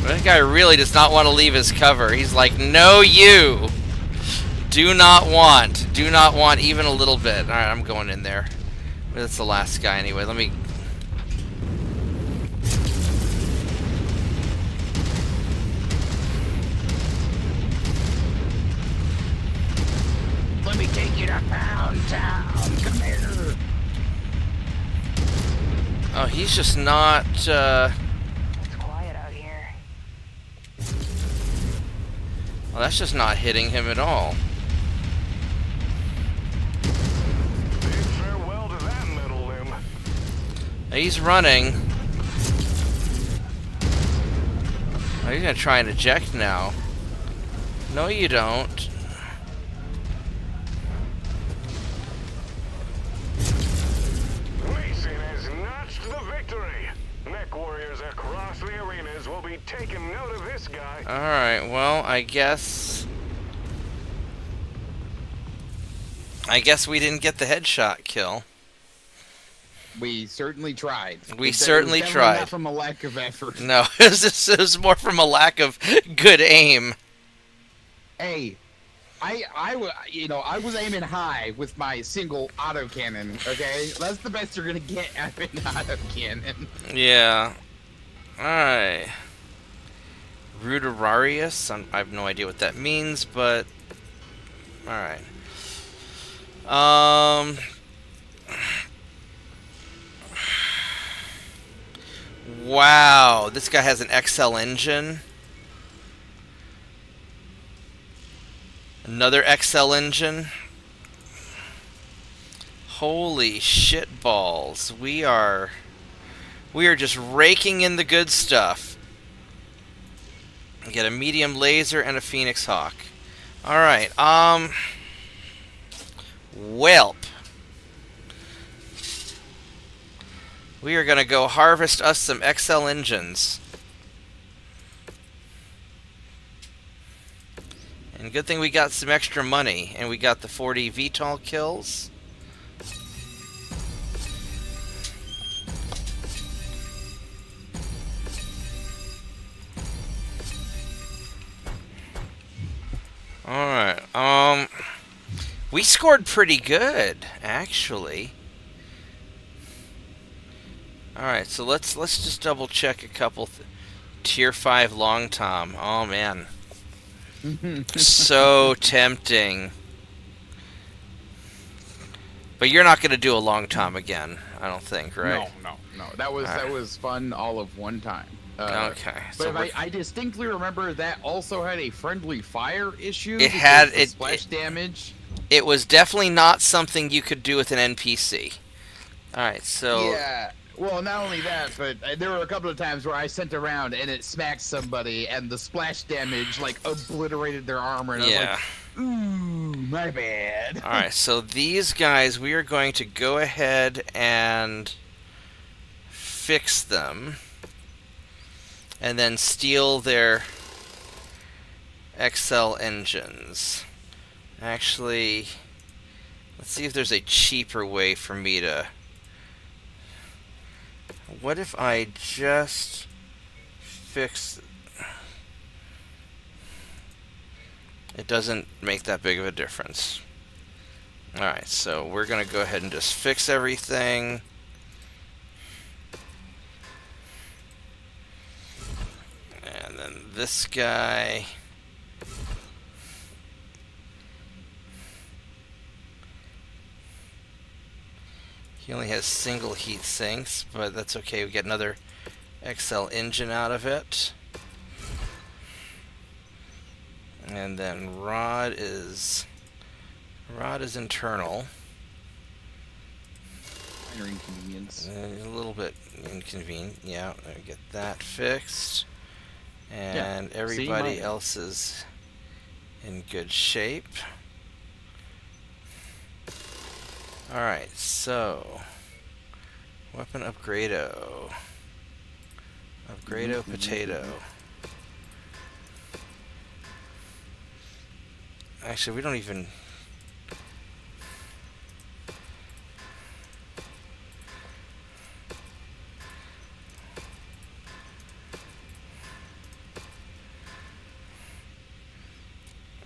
That guy really does not want to leave his cover. He's like, no, you do not want even a little bit. All right, I'm going in there. That's the last guy anyway. Let me... Let me take you to Pound Town. Come here. Oh, he's just not... It's quiet out here. Well, that's just not hitting him at all. Bid farewell to that metal limb. He's running. Oh, he's gonna try and eject now. No, you don't. Mason has notched the victory. Mech warriors across the arenas will be taking note of this guy. Alright, well, I guess we didn't get the headshot kill. We certainly tried. We That certainly was definitely tried. Not from a lack of effort. No, it was more from a lack of good aim. Hey, I was aiming high with my single autocannon. Okay, that's the best you're gonna get out of an autocannon. Yeah. Alright. Ruderarius. I have no idea what that means, but... Alright. Wow, this guy has an XL engine. Another XL engine. Holy shit balls. We are just raking in the good stuff. Get a medium laser and a Phoenix Hawk. Alright, Welp. We are gonna go harvest us some XL engines. And good thing we got some extra money, and we got the 40 VTOL kills. Alright, we scored pretty good, actually. Alright, so let's just double check a couple tier 5 long tom. Oh man. So tempting. But you're not gonna do a long tom again, I don't think, right? No. That was fun all of one time. Okay. But So I distinctly remember that also had a friendly fire issue. It because had- the it- splash damage. it was definitely not something you could do with an NPC. Alright, so... Yeah. Well, not only that, but there were a couple of times where I sent around and it smacked somebody, and the splash damage like obliterated their armor, and Yeah. I was like, "Ooh, my bad." Alright, so these guys, we are going to go ahead and fix them. And then steal their XL engines. Actually, let's see if there's a cheaper way for me to... What if I just fix... It doesn't make that big of a difference. Alright, so we're going to go ahead and just fix everything. And then this guy... He only has single heat sinks, but that's okay. We get another XL engine out of it. And then rod is internal. Minor inconvenience. A little bit inconvenient. Yeah, we get that fixed. And See, everybody mine. else is in good shape. Alright, so weapon upgrado. Upgrado potato. Actually, we don't even...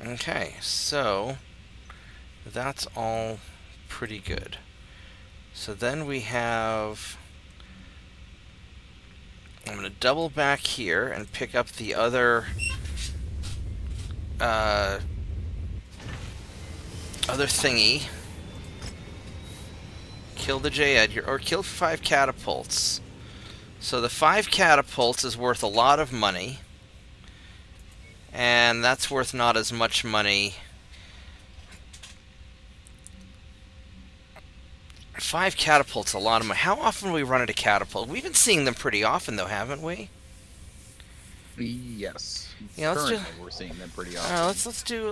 Okay, so that's all pretty good. So then we have... I'm going to double back here and pick up the other thingy. Kill the J-Ed, or kill 5 catapults. So the 5 catapults is worth a lot of money. And that's worth not as much money. 5 catapults, a lot of money. How often do we run into catapult? We've been seeing them pretty often, though, haven't we? Yes. Yeah, let's Currently, we're seeing them pretty often.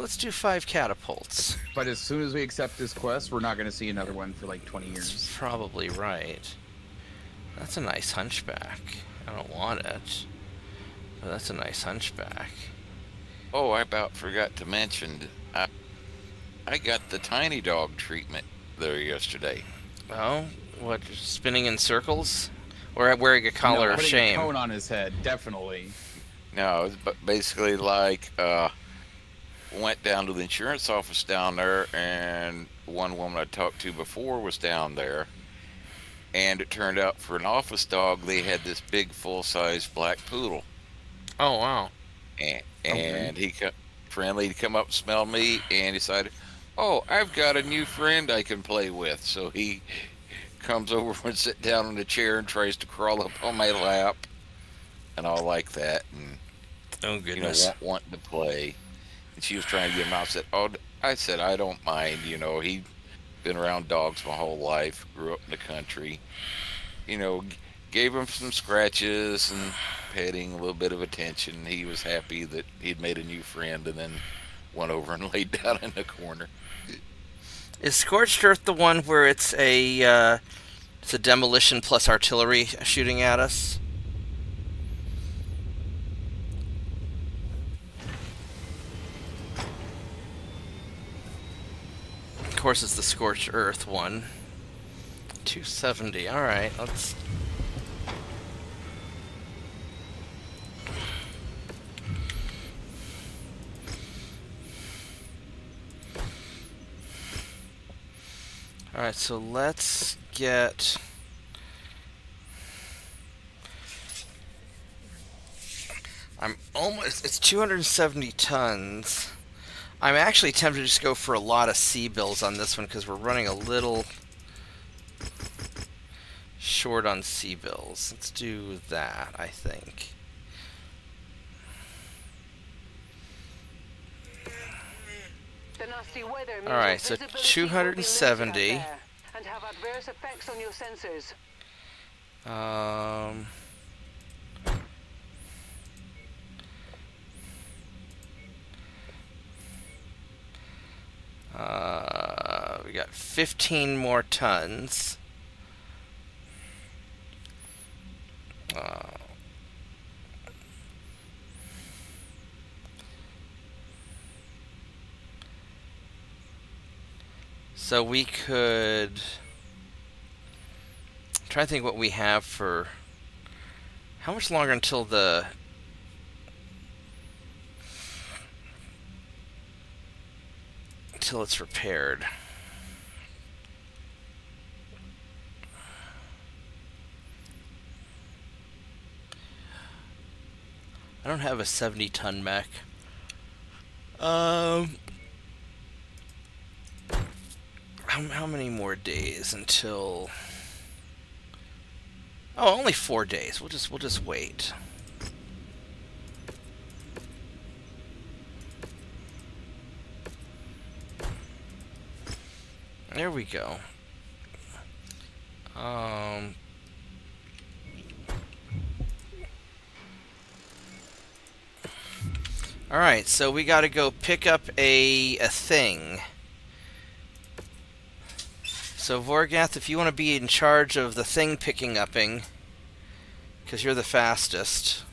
let's do 5 catapults. But as soon as we accept this quest, we're not going to see another one for like 20 That's years. probably right. That's a nice hunchback. I don't want it, but that's a nice hunchback. Oh, I about forgot to mention, I got the tiny dog treatment there yesterday. Oh, what? Spinning in circles, or wearing a collar of putting shame? a cone on his head, definitely. No, it's basically like went down to the insurance office down there, and one woman I talked to before was down there, and it turned out for an office dog they had this big full-size black poodle, Oh wow. and he friendly to come up and smell me and decided, oh, I've got a new friend I can play with. So he comes over and sit down in the chair and tries to crawl up on my lap and all like that, and Oh you know, goodness. wanting to play. And she was trying to get him out. I said, I don't mind. You know, he'd been around dogs my whole life, grew up in the country. You know, gave him some scratches and petting, a little bit of attention. He was happy that he'd made a new friend, and then went over and laid down in the corner. Is Scorched Earth the one where it's a demolition plus artillery shooting at us? Of course, it's the Scorched Earth one. 270. All right, let's. All right, so let's get. I'm almost. It's 270 tons. I'm actually tempted to just go for a lot of CBILLS on this one because we're running a little short on CBILLS. Let's do that, I think. The nasty weather means All right, your so visibility will be 270. limited out there and have adverse effects on your sensors. We got 15 more tons. So we could try to think what we have for how much longer until it's repaired. I don't have a 70-ton mech. How many more days until? Oh, only 4 days. We'll just wait. There we go. All right, so we got to go pick up a thing. So Vorgath, if you want to be in charge of the thing picking upping, because you're the fastest.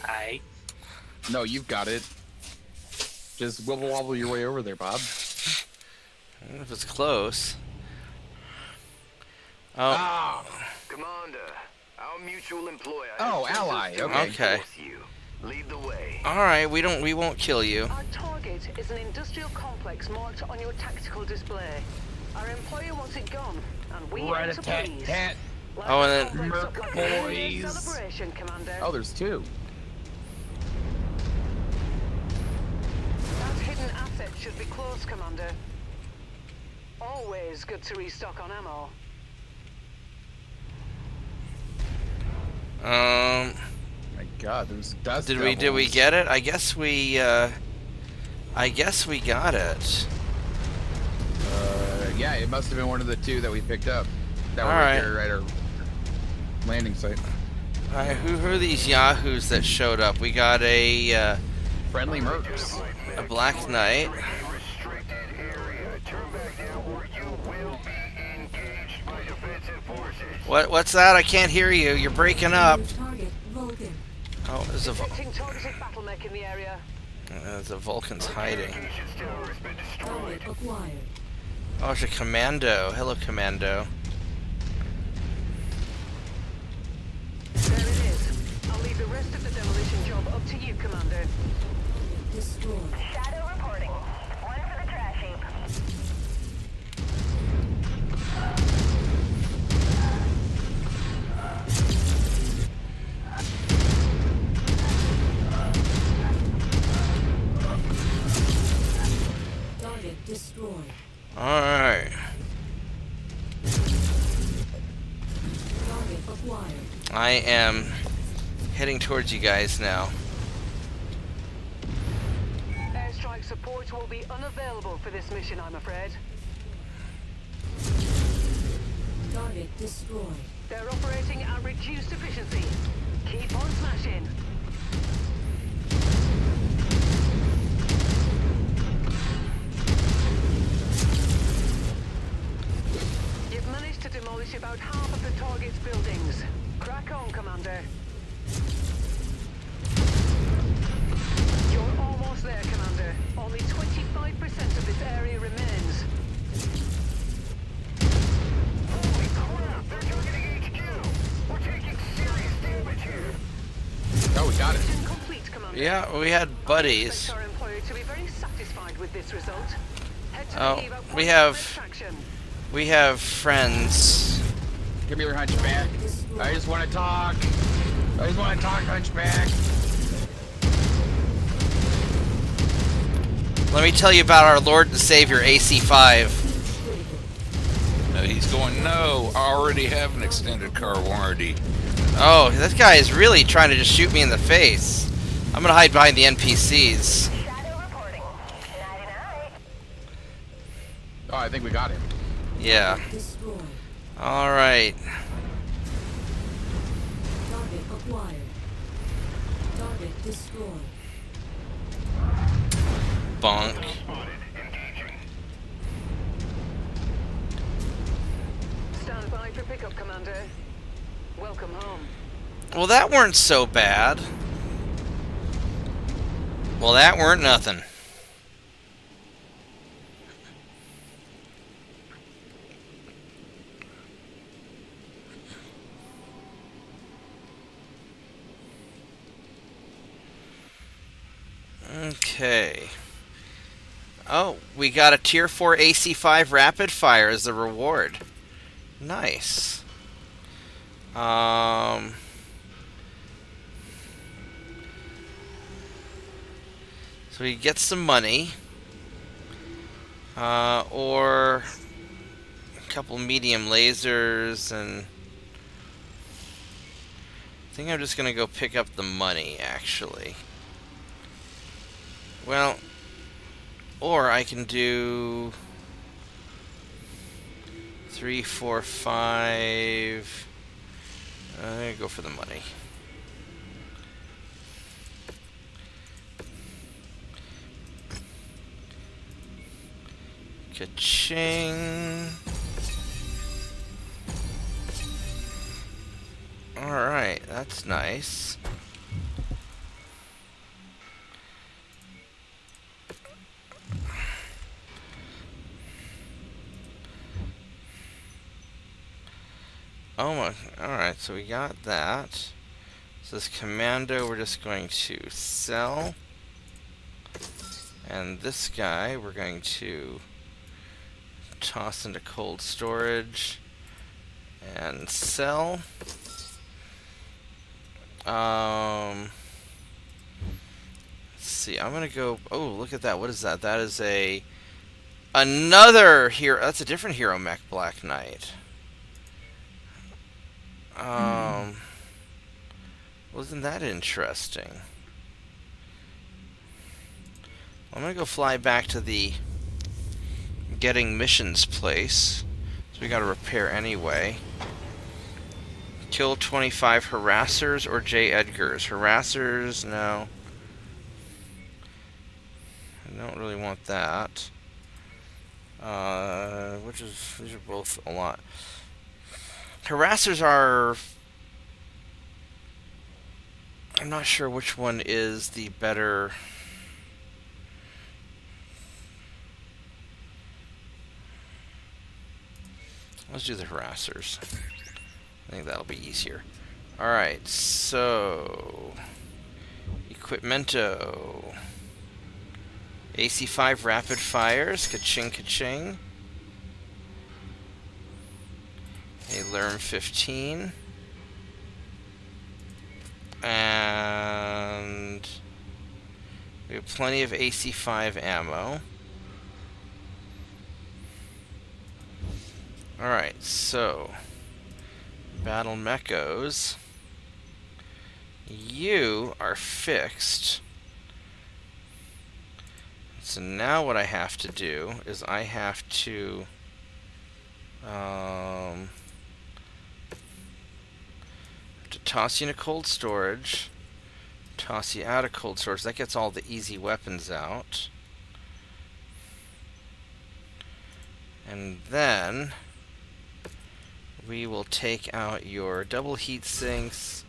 Aye. No, you've got it. Just wibble wobble your way over there, Bob. If it's close. Oh. Ah! Commander, our mutual employer. Oh, ally. Okay. Okay. You. Lead the way. All right, we won't kill you. Our target is an industrial complex marked on your tactical display. Our employer wants it gone, and we aim to please. Rat-a-tat-tat. Oh, and then- Merc boys. Celebration, Commander. Oh, there's 2. That hidden asset should be close, Commander. Always good to restock on ammo. God, there's dust. Did we devils. get it? I guess we got it. Yeah, it must have been one of the two that we picked up. That were All right right. there, right our landing site. Alright, who are these yahoos that showed up? We got a Friendly mercs. Black Knight. Restricted area. Turn back now or you will be engaged by defensive forces. What's that? I can't hear you. You're breaking up. New target Vulcan. Oh, there's a Detecting targeted battle mech in the area. Vulcan's hiding. Communications tower has been destroyed. Target acquired. Oh, it's a commando. Hello, commando. There it is. I'll leave the rest of the demolition job up to you, Commander. Target destroyed. Shadow reporting. One for the trash heap. Target destroyed. Alright. Target acquired. I am heading towards you guys now. Airstrike support will be unavailable for this mission, I'm afraid. Target destroyed. They're operating at reduced efficiency. Keep on smashing. You've managed to demolish about half of the target's buildings. Crack on, Commander. You're almost there, Commander. Only 25% of this area remains. Holy crap! They're targeting HQ. We're taking serious damage here. Oh, we got it. Mission complete, Commander. Yeah, we had I buddies. expect our employer to be very satisfied with this result. Head to Oh, the Eva we point have- for extraction. We have friends. Give me your hunchback. I just want to talk. I just want to talk, hunchback. Let me tell you about our Lord and Savior AC5. No, he's going, no, I already have an extended car warranty. Oh, this guy is really trying to just shoot me in the face. I'm gonna hide behind the NPCs. Shadow reporting. Nighty night. Oh, I think we got him. Yeah. Destroyed. Alright. Target acquired. Target destroyed. Bonk. Stand by for pickup, Commander. Welcome home. Well, that weren't so bad. Well, that weren't nothing. Okay. Oh, we got a Tier 4 AC5 Rapid Fire as the reward. Nice. So we get some money. Or a couple medium lasers, and I think I'm just gonna go pick up the money, actually. Well, or I can do 3, 4, 5. I'm gonna go for the money. Ka-ching. Alright, that's nice. Oh my, alright, so we got that. So this commando we're just going to sell. And this guy we're going to toss into cold storage and sell. Let's see, I'm gonna go, oh, look at that, what is that? That is another hero, that's a different hero mech, Black Knight. Wasn't that interesting? I'm gonna go fly back to the getting missions place. So we gotta repair anyway. Kill 25 harassers or J. Edgars. Harassers, no. I don't really want that. These are both a lot. Harassers are... I'm not sure which one is the better... Let's do the harassers. I think that'll be easier. Alright, so... Equipmento. AC5 rapid fires. Ka-ching, ka-ching. A Lerm 15. And... we have plenty of AC5 ammo. Alright, so... Battle Mechos. You are fixed. So now what I have to do is I have to toss you in a cold storage, toss you out of cold storage. That gets all the easy weapons out. And then we will take out your double heat sinks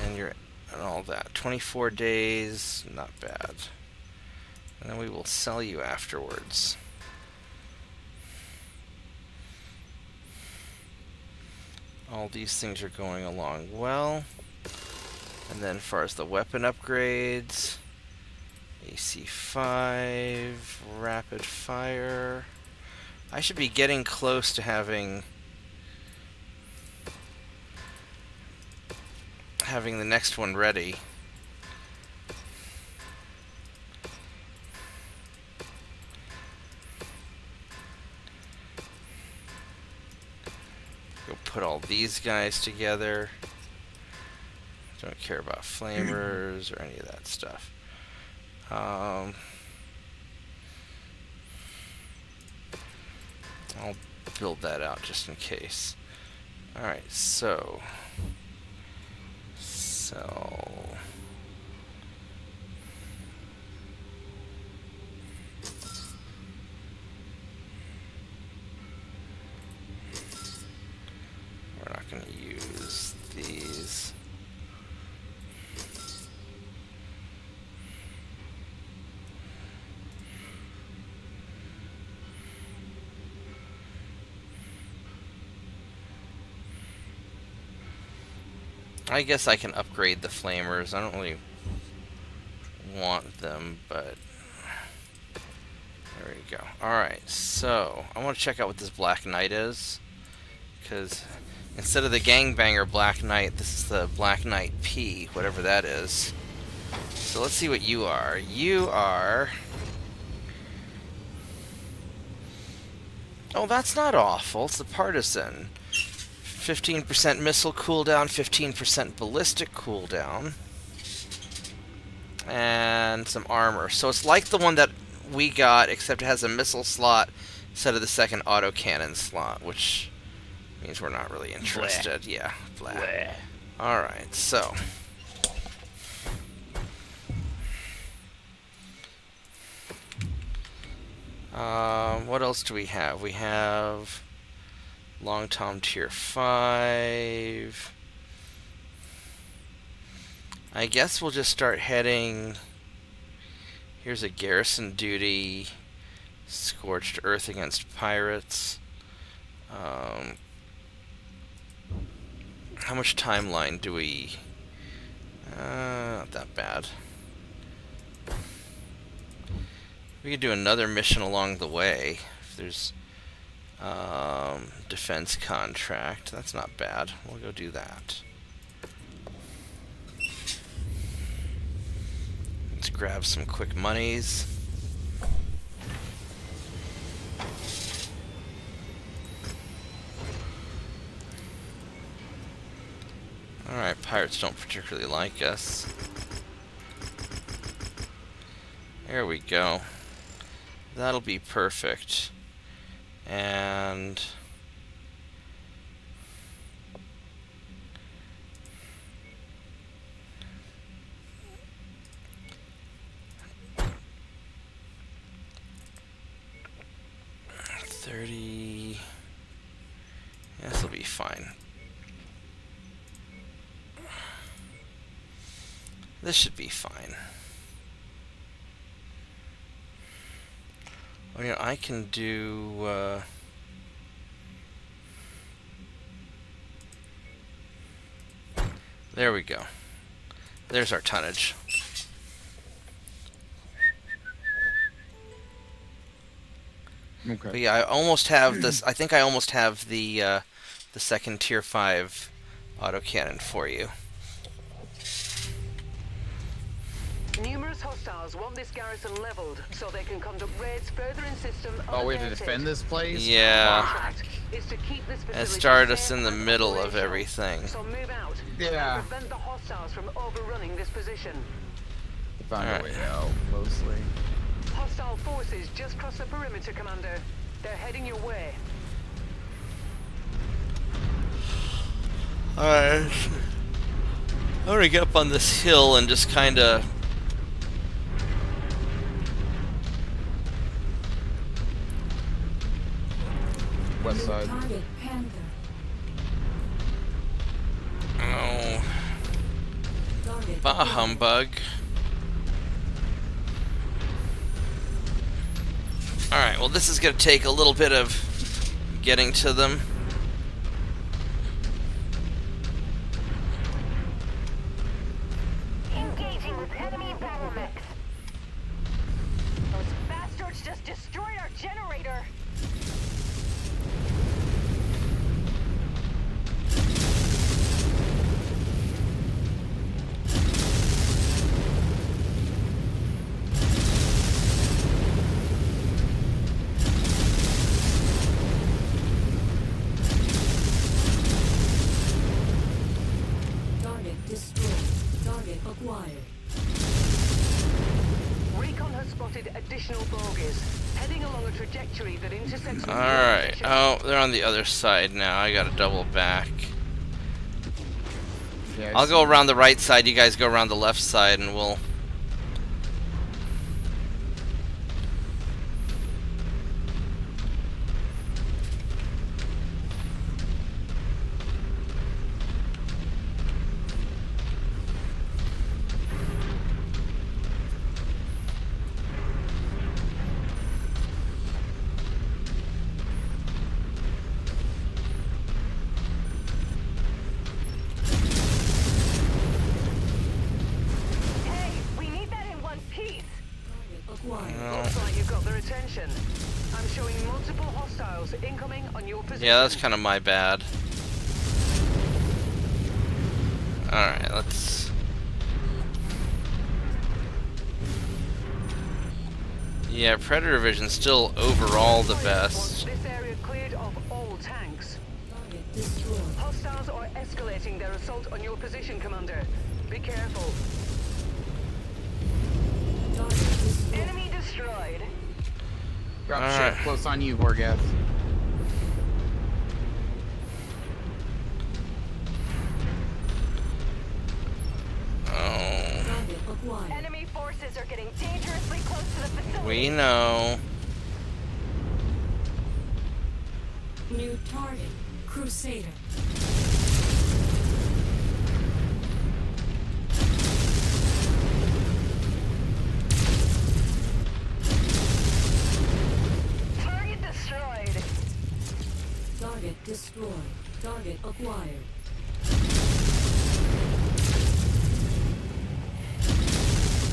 and all that. 24 days, not bad. And then we will sell you afterwards. All these things are going along well. And then as far as the weapon upgrades, AC5, rapid fire. I should be getting close to having the next one ready. Go put all these guys together. Don't care about flamers or any of that stuff. I'll build that out just in case. Alright, so we're not going to use these. I guess I can upgrade the flamers. I don't really want them, but there we go. Alright, so I want to check out what this Black Knight is, because instead of the Gangbanger Black Knight, this is the Black Knight P, whatever that is. So let's see what you are. You are... oh, that's not awful. It's the Partisan. 15% missile cooldown, 15% ballistic cooldown, and some armor. So it's like the one that we got, except it has a missile slot instead of the second autocannon slot, which means we're not really interested. Blah. Yeah, blah. Alright, so... what else do we have? We have... Long Tom Tier 5. I guess we'll just start heading... Here's a garrison duty. Scorched Earth against pirates. How much timeline do we... not that bad. We could do another mission along the way. If there's... defense contract. That's not bad. We'll go do that. Let's grab some quick monies. Alright. Pirates don't particularly like us. There we go. That'll be perfect. And this'll be fine. This should be fine. Oh yeah, I can do there we go. There's our tonnage. Okay. But yeah, I almost have this. I think I almost have the second tier 5 autocannon for you. Numerous hostiles want this garrison leveled so they can conduct raids further in system. Oh, we have to defend this place? Yeah. Contract is to keep this It facility started us safe in the and middle of operational. everything. So move out. Yeah. And prevent the hostiles from overrunning this position. Find a Alright. way out, mostly. Hostile forces just crossed the perimeter, Commander. They're heading your way. Alright. I'm gonna get up on this hill and just kinda West side. Target Panther. oh, Target bah humbug. Alright, well this is gonna take a little bit of getting to them. Engaging with enemy battle mechs. Those bastards just destroyed our generator. Target destroyed. Target acquired. Recon has spotted additional bogies, heading along a trajectory that intersects with your Alright. position. Oh, they're on the other side now. I gotta double back. Yeah, I'll go around the right side, you guys go around the left side, and we'll... Hey, we need that in one piece. Target acquired. No. Looks like you've got their attention. I'm showing multiple hostiles incoming on your position. Yeah, that's kind of my bad. Alright, let's... Yeah, Predator Vision's still overall the best. This area cleared of all tanks. Target destroyed. Hostiles are escalating their assault on your position, Commander. Be careful. Target destroyed. Enemy destroyed. Drop Alright. ship close on you, Horgath. Oh, Target acquired. Enemy forces are getting dangerously close to the facility. we know. New target. Crusader. Target destroyed. Target destroyed. Target acquired.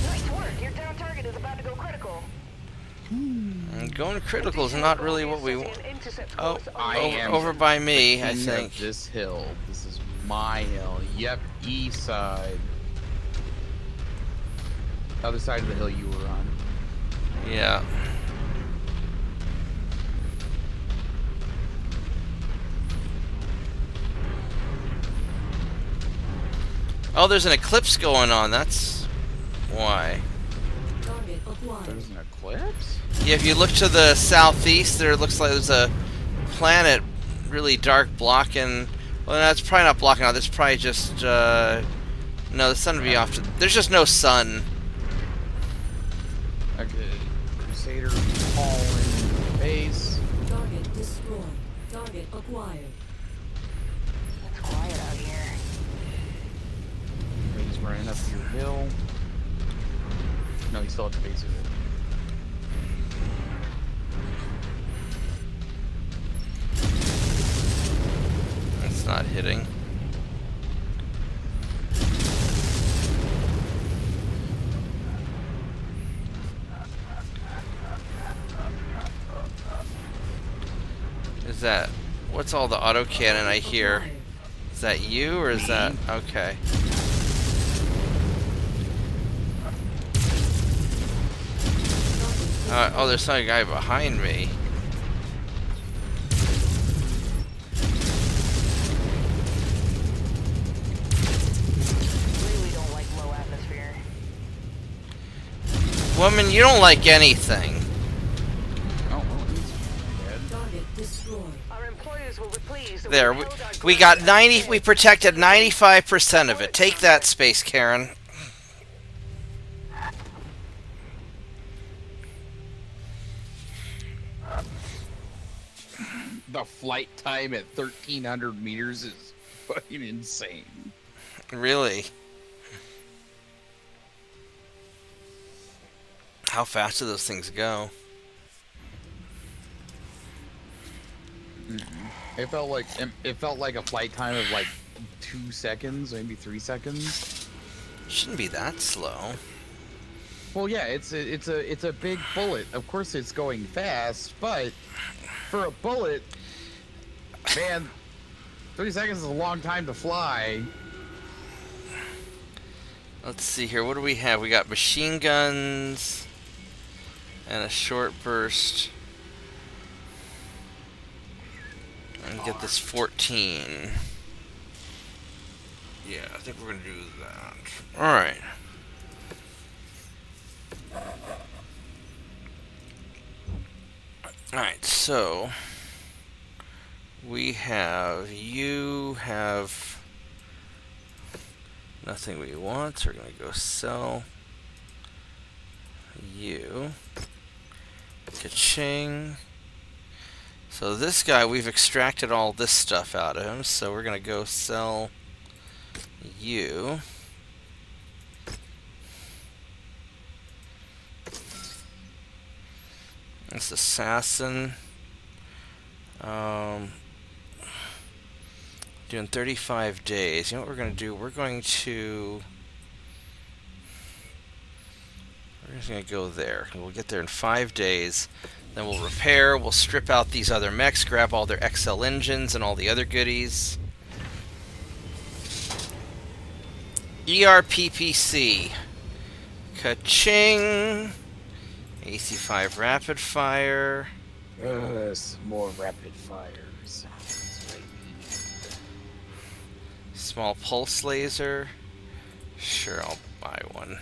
Nice work. Your down target is about to go critical. And going critical is not really what we want. Oh, I am over by me, I king think. of this hill. This is my hill. Yep, east side. Other side of the hill you were on. Yeah. Oh, there's an eclipse going on. That's why. Target acquired. There's an eclipse? Yeah, if you look to the southeast, there looks like there's a planet really dark blocking. Well, that's probably not blocking out. There's probably just no. The sun would be off. There's just no sun. Okay. Crusader falling base. Target destroyed. Target acquired. It's quiet out here. He's running up your hill. No, he's still at the base of it. It's not hitting. Is that... What's all the autocannon I hear? Acquired. Is that you, or is that... Okay. Oh, there's some guy behind me. Really don't like low atmosphere. Woman, you don't like anything. Oh, well, he's dead. Target destroyed. Our employers will be pleased that There, we held our we ground. got 90... We protected 95% of it. Take that, Space Karen. The flight time at 1,300 meters is fucking insane. Really? How fast do those things go? It felt like a flight time of like 2 seconds, maybe 3 seconds. Shouldn't be that slow. Well, yeah, it's a big bullet. Of course, it's going fast, but for a bullet, man, 30 seconds is a long time to fly. Let's see here. What do we have? We got machine guns and a short burst. And get this 14. Yeah, I think we're gonna do that. All right. All right. So you have nothing we want, so we're gonna go sell you. Ka-ching. So this guy, we've extracted all this stuff out of him, so we're gonna go sell you. This assassin. Doing 35 days. You know what we're going to do? We're just going to go there. We'll get there in 5 days. Then we'll repair. We'll strip out these other mechs, grab all their XL engines and all the other goodies. ERPPC. Ka-ching. AC5 rapid fire. More rapid fires. That's right. Small pulse laser. Sure, I'll buy one.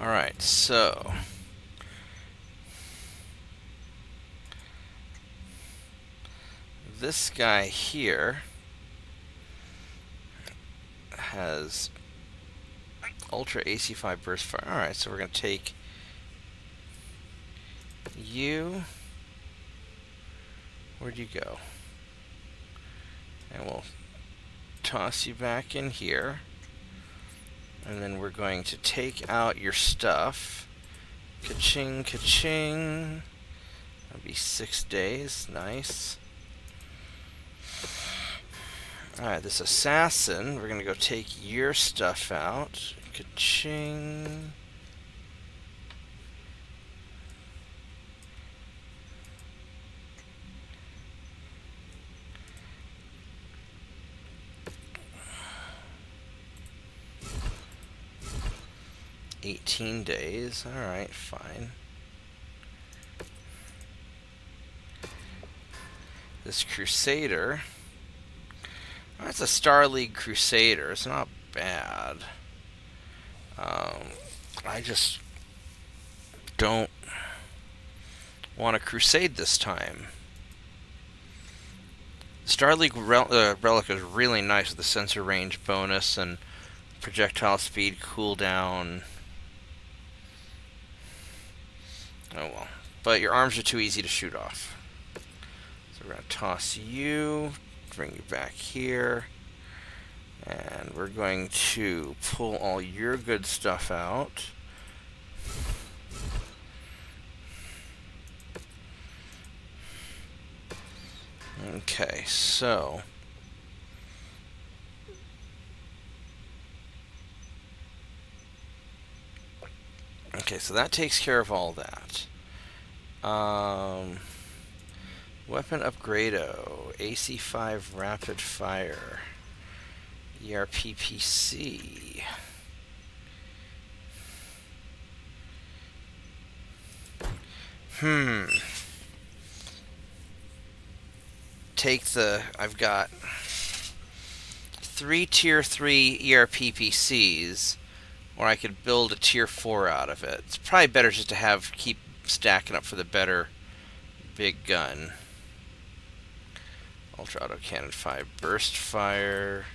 Alright, so this guy here has Ultra AC5 burst fire. Alright, so we're going to take you. Where'd you go? And we'll toss you back in here. And then we're going to take out your stuff. Ka-ching, ka-ching. That'll be 6 days. Nice. Alright, this assassin, we're going to go take your stuff out. Ka-ching. $18 days. Alright, fine. This Crusader. That's a Star League Crusader. It's not bad. I just don't want to crusade this time. Star League Relic is really nice with the sensor range bonus and projectile speed cooldown. Oh well. But your arms are too easy to shoot off. So we're going to toss you, bring you back here, and we're going to pull all your good stuff out. Okay, so that takes care of all that. Weapon upgrado, AC5 rapid fire, ERPPC. I've got 3 tier 3 ERPPCs, or I could build a tier 4 out of it. It's probably better just to keep stacking up for the better big gun. Ultra Auto Cannon 5 burst fire.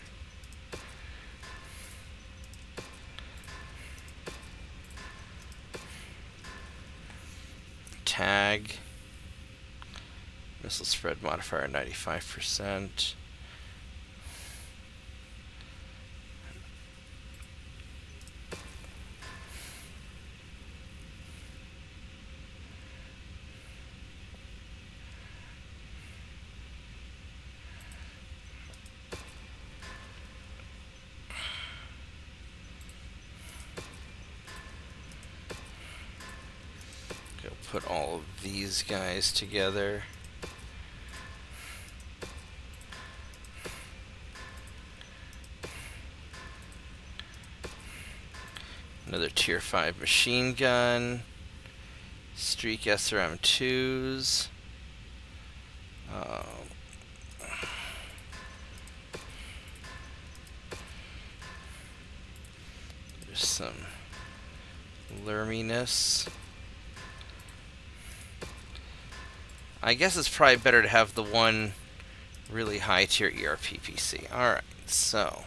Tag. Missile spread modifier 95%. Go put all of these guys together. Another tier 5 machine gun. Streak SRM2s. There's some lurminess. I guess it's probably better to have the one really high tier ERPPC. Alright, so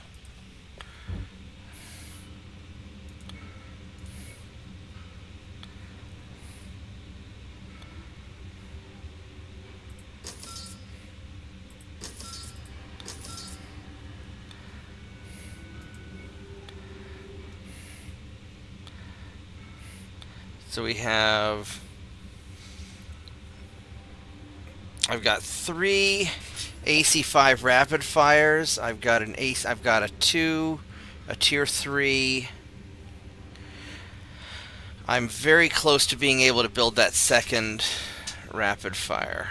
I've got 3 AC5 rapid fires. I've got a 2, a tier 3. I'm very close to being able to build that second rapid fire.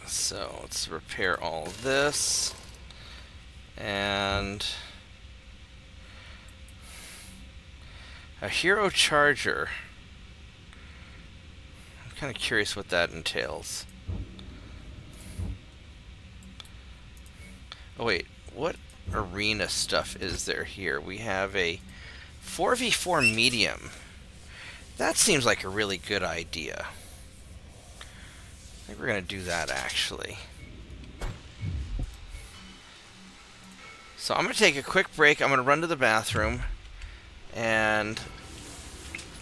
So let's repair all this. And a hero charger. I'm kind of curious what that entails. Oh wait, what arena stuff is there here? We have a 4v4 medium. That seems like a really good idea. I think we're going to do that actually. So I'm going to take a quick break. I'm going to run to the bathroom and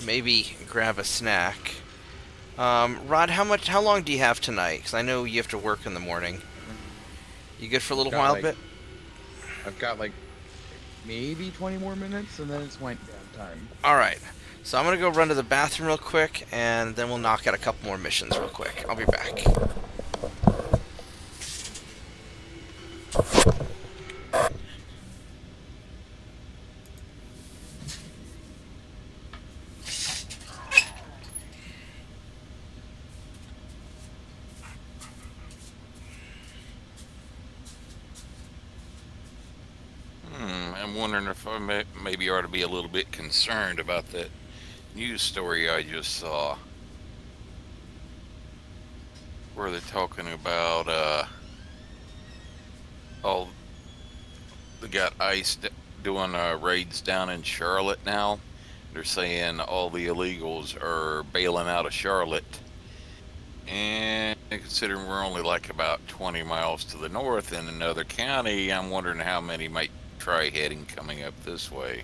maybe grab a snack. Rod, how long do you have tonight? Because I know you have to work in the morning. You good for a little while, bit? I've got like maybe 20 more minutes, and then it's wind down time. All right. So I'm going to go run to the bathroom real quick, and then we'll knock out a couple more missions real quick. I'll be back. I'm wondering if I maybe ought to be a little bit concerned about that news story I just saw where they're talking about all they got ICE doing raids down in Charlotte now. They're saying all the illegals are bailing out of Charlotte. And considering we're only like about 20 miles to the north in another county, I'm wondering how many might try heading coming up this way.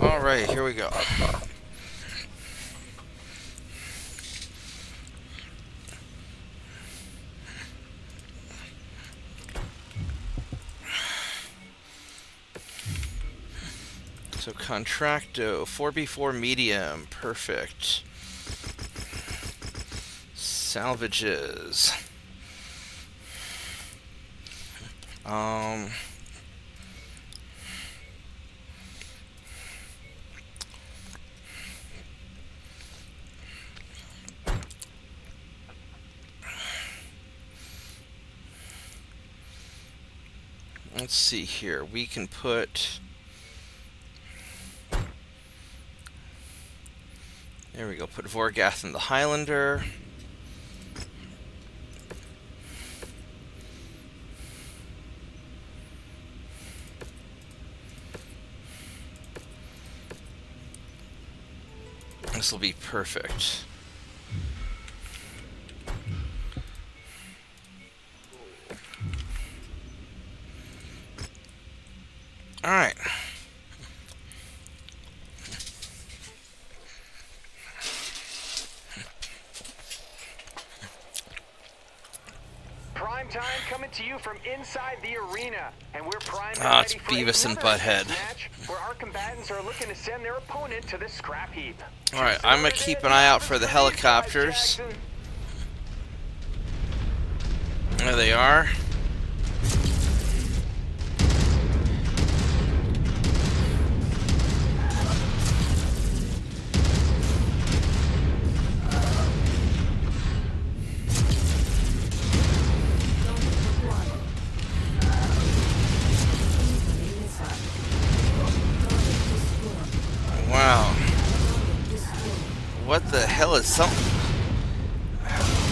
Alright, here we go. So Contracto, 4B4 medium, perfect. Salvages. Let's see here. We can put... There we go. Put Vorgath in the Highlander. This will be perfect. All right. Prime time coming to you from inside the arena, and we're primed and Ah, it's ready for Beavis and another Butthead. match where our combatants are looking to send their opponent to the scrap heap. All right, I'm gonna keep an eye out for the helicopters. There they are. What the hell is some?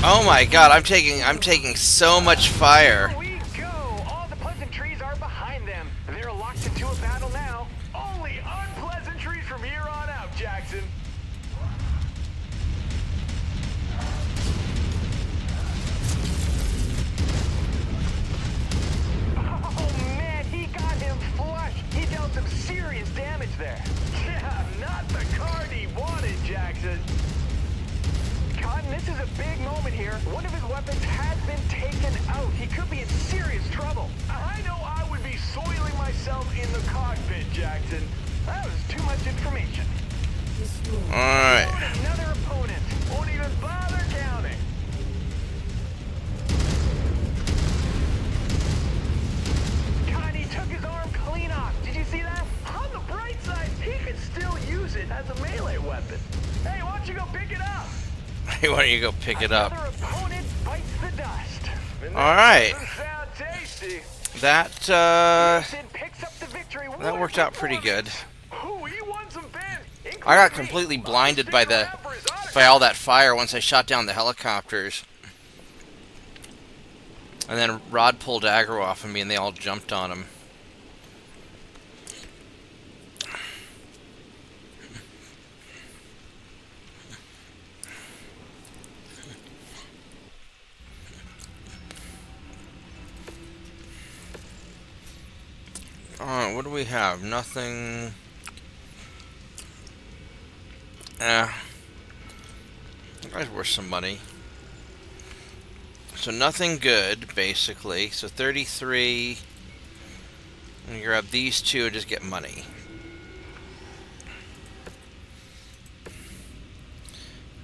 Oh my god, I'm taking so much fire. Here we go! All the pleasantries are behind them. They're locked into a battle now. Only unpleasantries from here on out, Jackson. Oh man, he got him flush. He dealt some serious damage there. Yeah, not the card he wanted, Jackson. Cotton, this is a big moment here. One of his weapons has been taken out. He could be in serious trouble. I know I would be soiling myself in the cockpit, Jackson. That was too much information. Destroyed. Alright. Another opponent. Won't even bother counting. God, he took his arm clean off. Did you see that? On the bright side, he could still use it as a melee weapon. Hey, why don't you go pick it up? Why don't you go pick it up? Another opponent bites the dust. Alright. Doesn't sound tasty. That Sid picks up the victory. that worked out pretty good. Ooh, he won some fans. I got completely blinded by all that fire once I shot down the helicopters. And then Rod pulled aggro off of me and they all jumped on him. Alright, what do we have? Nothing. That guy's worth some money. So nothing good, basically. So 33. And you grab these two and just get money.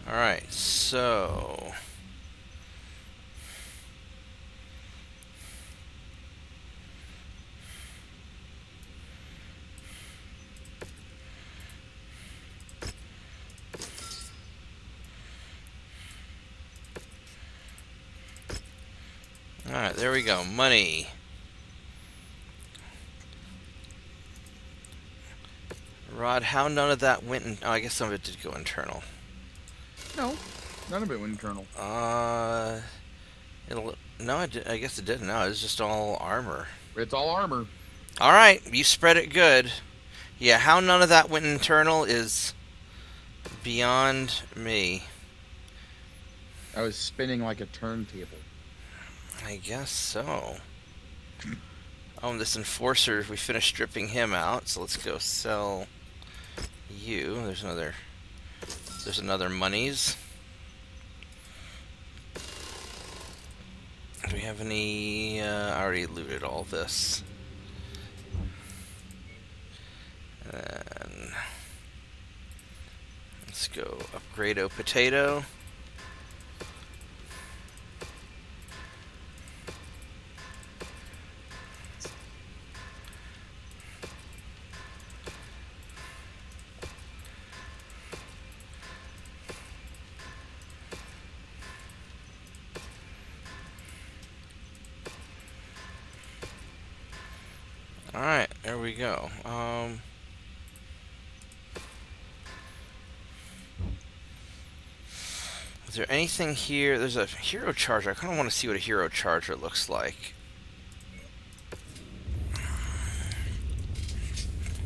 Alright, so... Alright, there we go. Money. Rod, how none of that went in... Oh, I guess some of it did go internal. No, none of it went internal. No, I guess it didn't. No, it was just all armor. It's all armor. Alright, you spread it good. Yeah, how none of that went internal is beyond me. I was spinning like a turntable. I guess so. Oh, and this enforcer, we finished stripping him out, so let's go sell you. There's another monies. Do we have any? I already looted all this. And let's go upgrade O potato. Alright, there we go. Is there anything here? There's a hero charger. I kind of want to see what a hero charger looks like.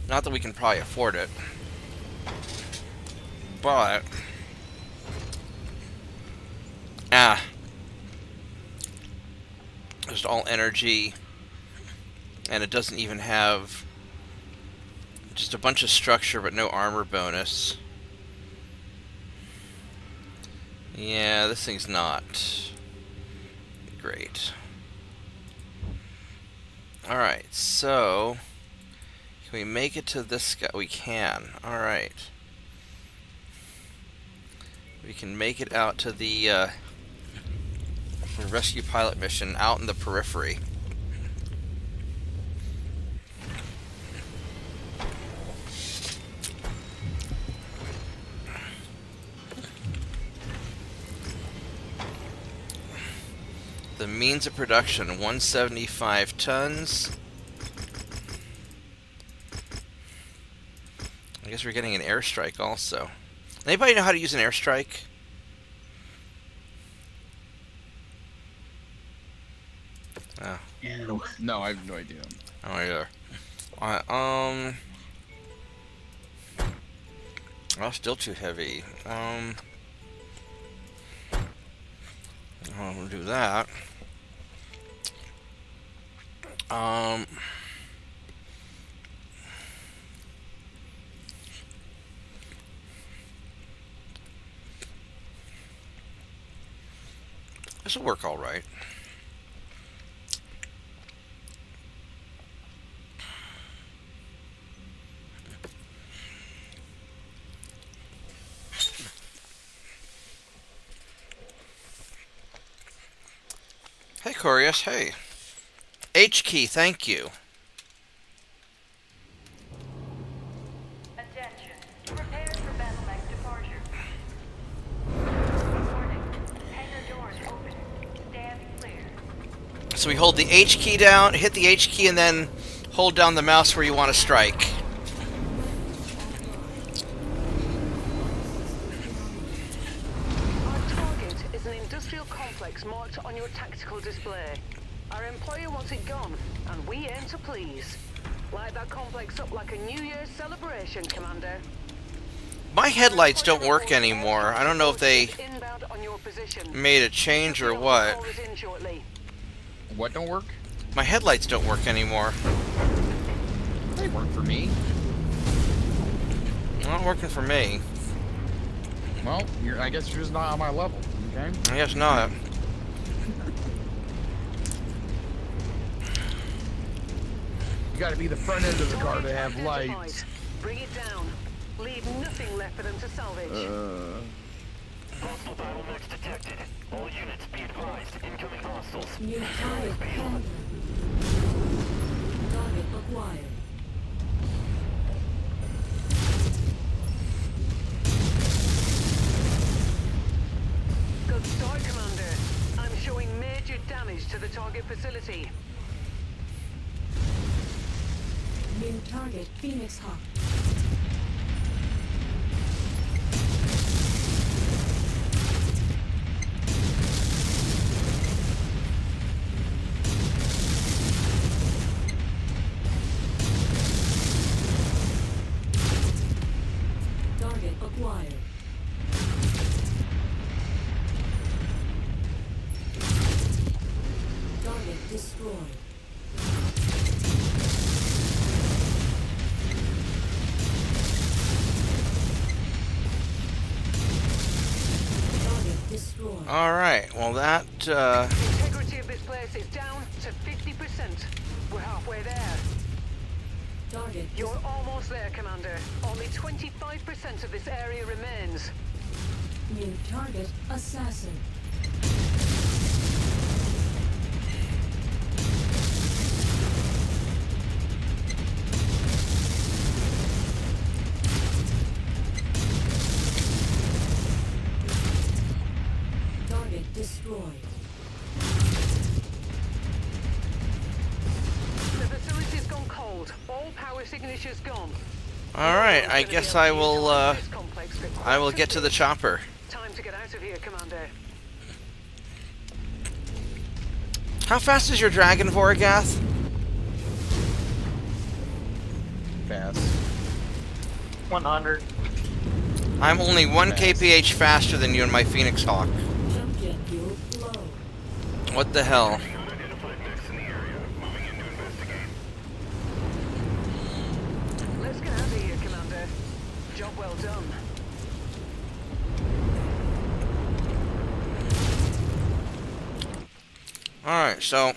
Not that we can probably afford it. But... Just all energy. And it doesn't even have... Just a bunch of structure, but no armor bonus. Yeah, this thing's not great. Alright, so... Can we make it to this guy? We can. Alright. We can make it out to the rescue pilot mission out in the periphery. The means of production, 175 tons. I guess we're getting an airstrike also. Anybody know how to use an airstrike? Oh, No, I have no idea. I don't either. Alright, oh, still too heavy. I'll do that. This will work all right. Hey, Corius, hey. H key, thank you. Attention. Prepare for Battletech departure. Warning. Hangar doors open. Stand clear. So we hold the H key down, hit the H key, and then hold down the mouse where you want to strike. Our target is an industrial complex marked on your tactical display. Our employer wants it gone, and we aim to please. Light that complex up like a New Year's celebration, Commander. My headlights don't work anymore. I don't know if they Inbound on your position. made a change or what. Call us in shortly. What don't work? My headlights don't work anymore. They work for me. Not working for me. Well, I guess you're just not on my level. Okay. I guess not. You got to be the front end of the car to have Identified. lights. Bring it down. Leave nothing left for them to salvage. Hostile battle mechs detected. All units be advised. Incoming hostiles. New target handler. Target acquired. Good start, Commander. I'm showing major damage to the target facility. New target Phoenix Hawk. Target acquired. Target destroyed. Target destroyed. Alright, well that, The integrity of this place is down to 50%. We're halfway there. Target You're almost there, Commander. Only 25% of this area remains. new target assassin. Target destroyed. The facility's gone cold. All power signatures gone. alright, I guess I will, I will get to the chopper. Time to get out of here, Commander. How fast is your Dragon Voragath? Fast. 100. I'm only 1 kph faster than you in my Phoenix Hawk. Jump jet fuel low. What the hell? Unidentified mechs in the area. Moving in to investigate. Let's get out of here, Commander. Job well done. Alright, so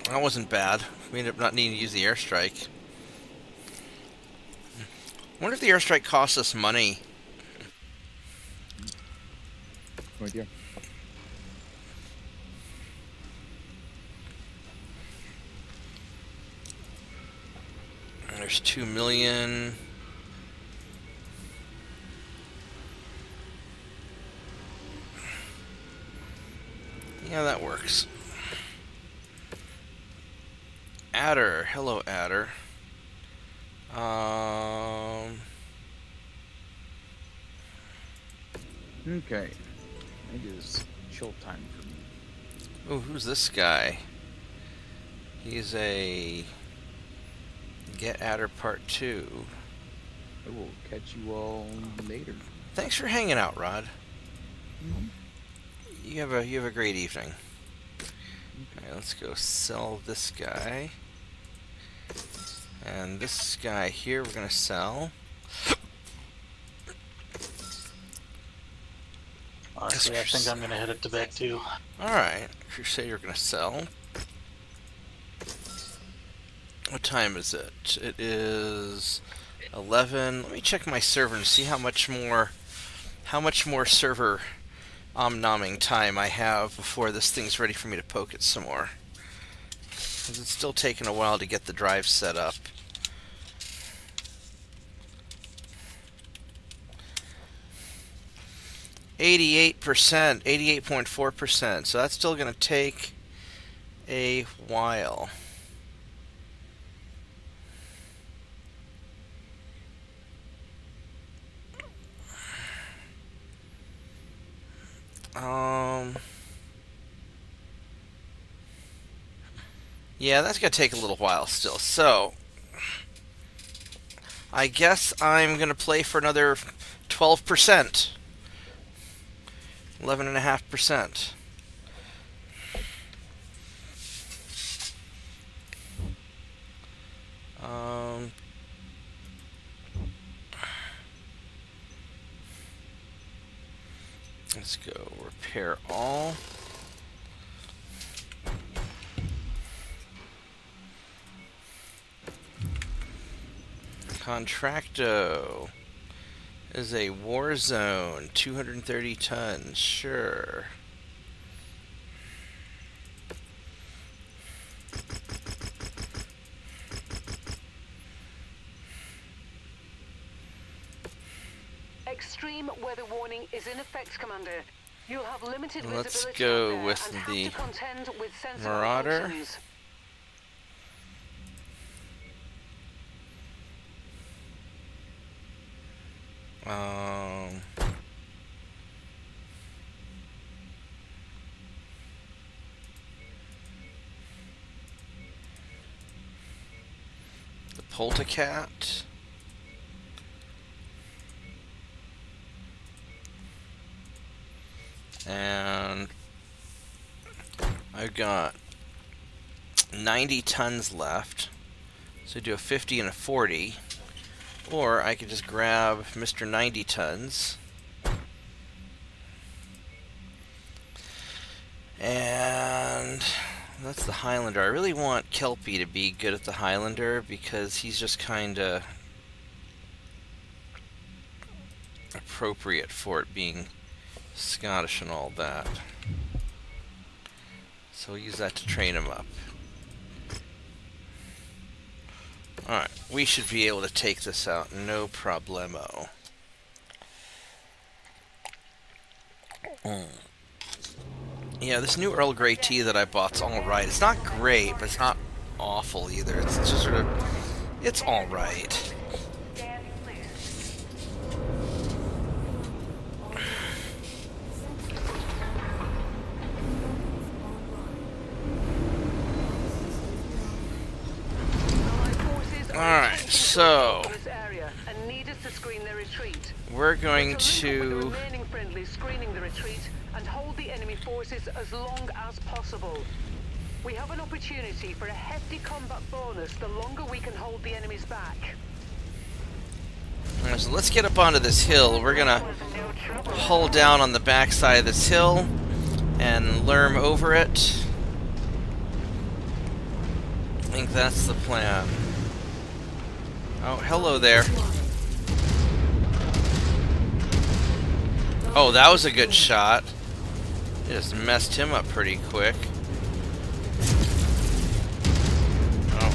that wasn't bad. We ended up not needing to use the airstrike. I wonder if the airstrike costs us money. No idea. There's 2 million. Yeah, that works. Adder. Hello, Adder. Okay. It is chill time for me. Oh, who's this guy? He's a Get Adder Part 2. I will catch you all later. Thanks for hanging out, Rod. You have a great evening. Alright, let's go sell this guy. And this guy here we're gonna sell. Honestly, I think I'm gonna head up to bed too. Alright, Crusader gonna sell. What time is it? It is 11. Let me check my server and see how much more server omnomming time I have before this thing's ready for me to poke it some more. Because it's still taking a while to get the drive set up. %, 88.4%. So that's still going to take a while. Yeah, that's going to take a little while still. So, I guess I'm going to play for another 12%. 11.5%. Let's go repair all. Contracto is a war zone, 230 tons, sure. Extreme weather warning is in effect, Commander. You'll have limited Let's visibility go out there with and the have to contend with sensible Marauder. options. The Poltercat. And I've got 90 tons left. So do a 50 and a 40. Or I could just grab Mr. 90 tons. And that's the Highlander. I really want Kelpie to be good at the Highlander because he's just kind of appropriate for it being Scottish and all that. So we'll use that to train him up. Alright, we should be able to take this out, no problemo. Yeah, this new Earl Grey tea that I bought's alright. It's not great, but it's not awful either. It's just sort of, it's alright. Alright, so we're going to screening the retreat and hold the enemy forces as long as possible. We have an opportunity for a hefty combat bonus the longer we can hold the enemies back. Alright, so let's get up onto this hill. We're gonna hull down on the backside of this hill and lurm over it. I think that's the plan. Oh, hello there. Oh, that was a good shot. It just messed him up pretty quick. Oh.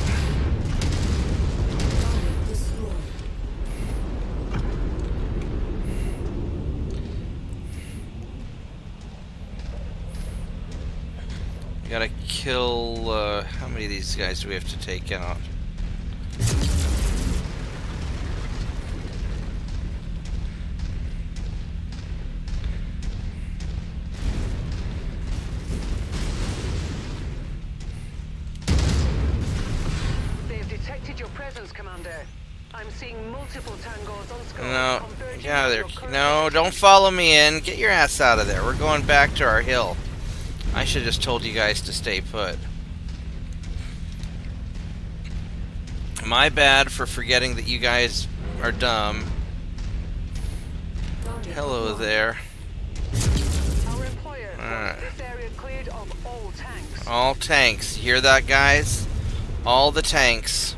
We gotta kill, how many of these guys do we have to take out? Reconnaissance, Commander. I'm seeing multiple tangos on Skull. No, converging get out of on there. your current No, position. don't follow me in. Get your ass out of there. We're going back to our hill. I should have just told you guys to stay put. My bad for forgetting that you guys are dumb. Target Hello acquired. there. Our employer Alright. wants this area cleared of all tanks. All tanks. You hear that, guys? All the tanks.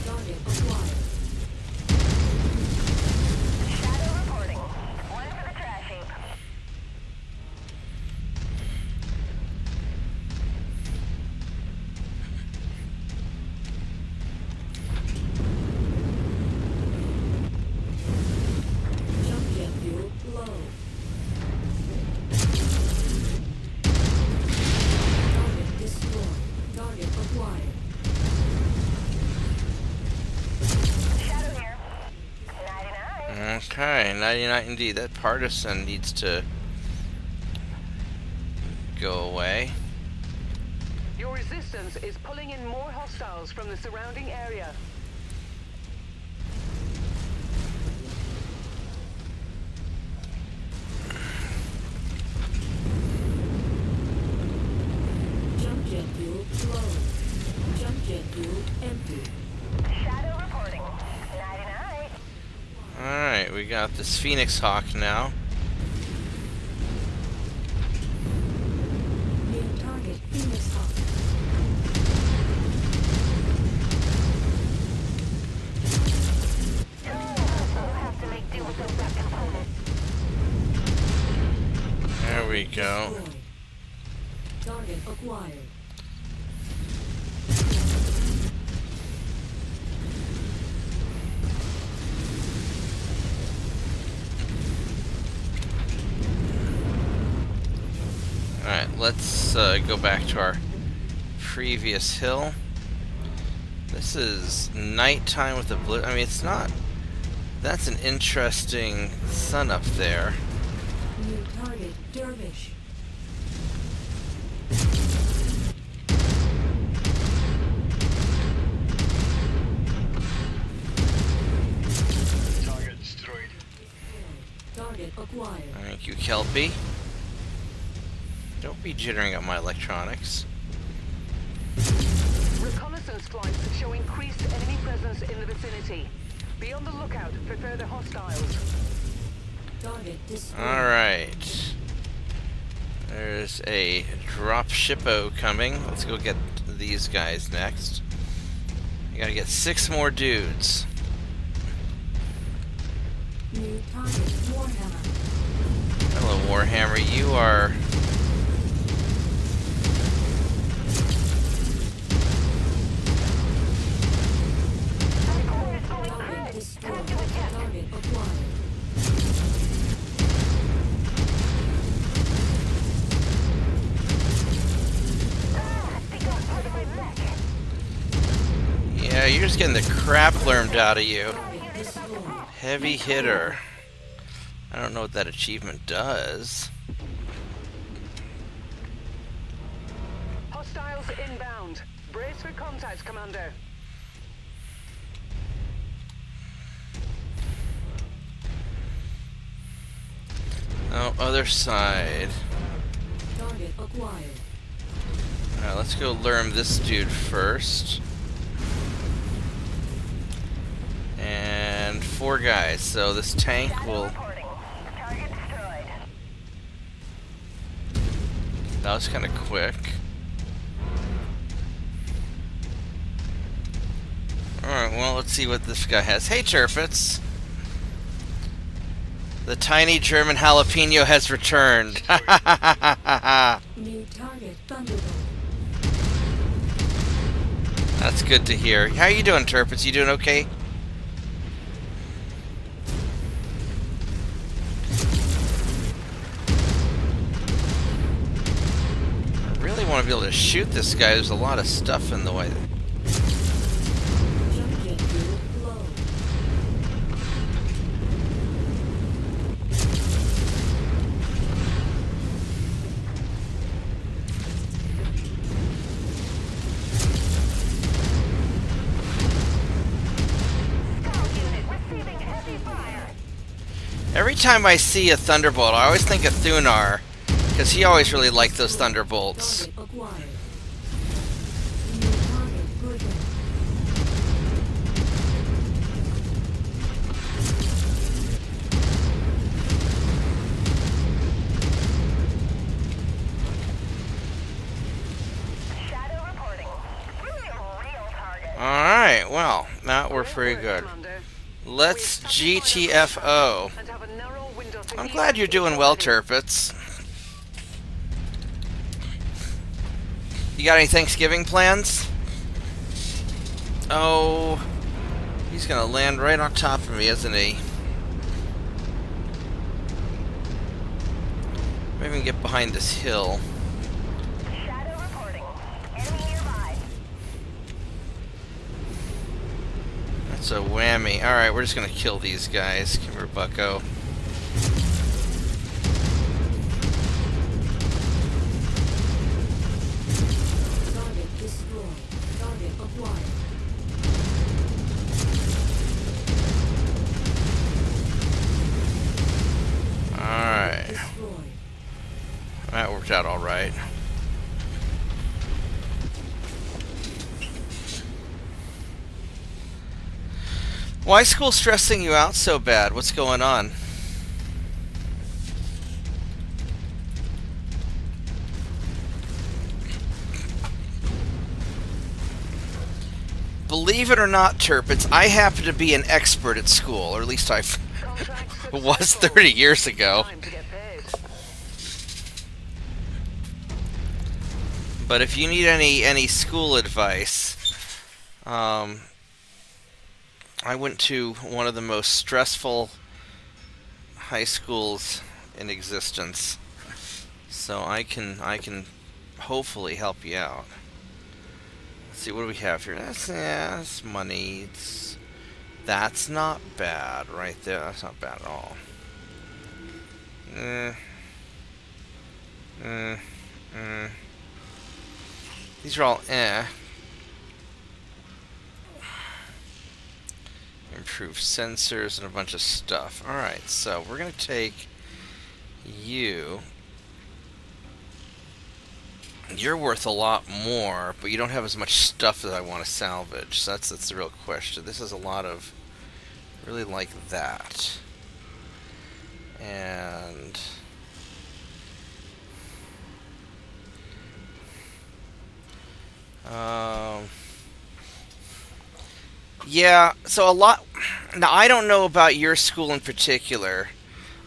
Target acquired. Shadow reporting. One for the trash heap. Jump jet fuel low. Target destroyed. Target acquired. Shadow here. 99. Okay, 99 indeed. That partisan needs to go away. Your resistance is pulling in more hostiles from the surrounding area. Jump jet fuel low. Jump jet fuel empty. Shadow reporting. 99. Alright, we got this Phoenix Hawk now. New target Phoenix Hawk. We'll have to make do with those wrap components. There we go. Destroyed. Target acquired. Alright, let's go back to our previous hill. This is nighttime with a blue. I mean, it's not. That's an interesting sun up there. New target Dervish. Target destroyed. Target acquired. Thank you, Kelpie. Don't be jittering up my electronics. Reconnaissance flights show increased enemy presence in the vicinity. Be on the lookout for further hostiles. Target destroyed. Alright. There's a drop shippo coming. Let's go get these guys next. We gotta get 6 more dudes. New target Warhammer. Hello, Warhammer. You are. Target destroyed. Target acquired. Yeah, you're just getting the crap learned out of you. Target destroyed. Heavy hitter. I don't know what that achievement does. Hostiles inbound. Brace for contact, Commander. Oh, other side. Target acquired. Alright, let's go learn this dude first. And 4 guys, so this tank Shadow will. reporting. Target destroyed. That was kind of quick. Alright, well, let's see what this guy has. Hey, Turfits! The tiny German jalapeno has returned. New target Thunderbolt. That's good to hear. How you doing, Turpits? You doing okay? I really want to be able to shoot this guy. There's a lot of stuff in the way. Jump jet fuel low. Every time I see a Thunderbolt, I always think of Thunar, because he always really liked those Thunderbolts. Target acquired. New target driven. Shadow reporting. Real target. Alright, well, that worked pretty good. Let's GTFO. I'm glad you're doing well, Turpits. You got any Thanksgiving plans? Oh, he's gonna land right on top of me, isn't he? Maybe we can get behind this hill. Shadow reporting. Enemy nearby. That's a whammy. Alright, we're just gonna kill these guys. Come here, bucko. Target destroyed. Target acquired. Alright. Destroyed. That worked out alright. Why is school stressing you out so bad? What's going on? Believe it or not, Turpits, I happen to be an expert at school, or at least I was 30 years ago. But if you need any school advice, I went to one of the most stressful high schools in existence, so I can hopefully help you out. Let's see, what do we have here? That's money. That's not bad right there. That's not bad at all. These are all Improve sensors and a bunch of stuff. Alright, so we're going to take you. You're worth a lot more, but you don't have as much stuff that I want to salvage. So that's the real question. This is a lot of... really like that. And... yeah, so a lot... Now, I don't know about your school in particular.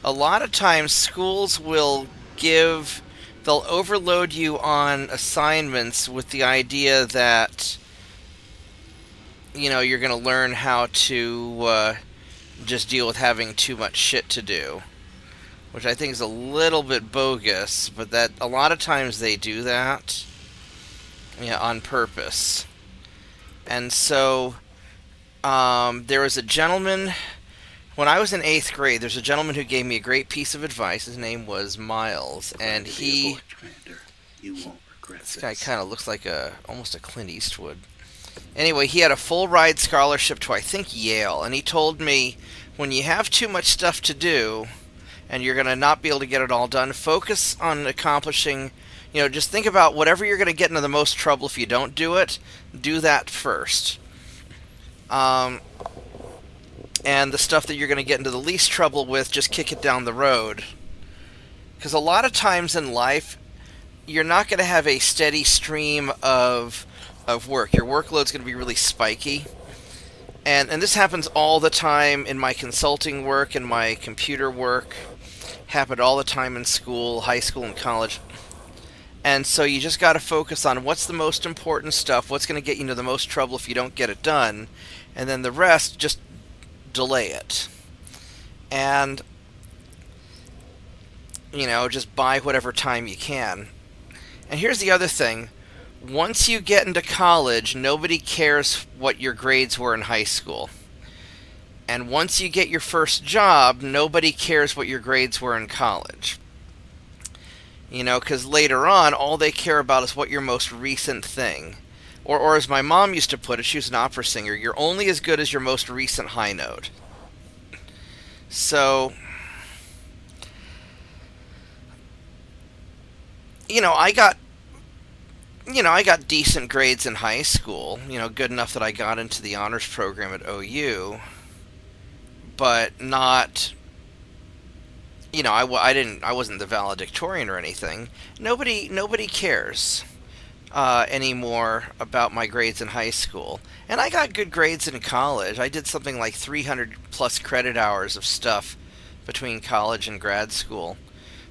A lot of times, schools will give... They'll overload you on assignments with the idea that, you know, you're going to learn how to just deal with having too much shit to do. Which I think is a little bit bogus, but that a lot of times they do that, yeah, on purpose. And so, there was a gentleman, when I was in 8th grade, there's a gentleman who gave me a great piece of advice. His name was Miles, and he... This guy kind of looks like almost a Clint Eastwood. Anyway, he had a full ride scholarship to, I think, Yale, and he told me, when you have too much stuff to do, and you're going to not be able to get it all done, focus on accomplishing, you know, just think about whatever you're going to get into the most trouble if you don't do it, do that first. And the stuff that you're going to get into the least trouble with, just kick it down the road. Because a lot of times in life, you're not going to have a steady stream of work. Your workload's going to be really spiky. And this happens all the time in my consulting work and my computer work. Happened all the time in school, high school and college. And so you just got to focus on what's the most important stuff, what's going to get you into the most trouble if you don't get it done. And then the rest, just delay it. And, you know, just buy whatever time you can. And here's the other thing. Once you get into college, nobody cares what your grades were in high school. And once you get your first job, nobody cares what your grades were in college. You know, because later on, all they care about is what your most recent thing. Or as my mom used to put it, she was an opera singer, you're only as good as your most recent high note. So, you know, I got I got decent grades in high school, good enough that I got into the honors program at OU, but not, I wasn't the valedictorian or anything. Nobody cares anymore about my grades in high school. And I got good grades in college. I did something like 300 plus credit hours of stuff between college and grad school.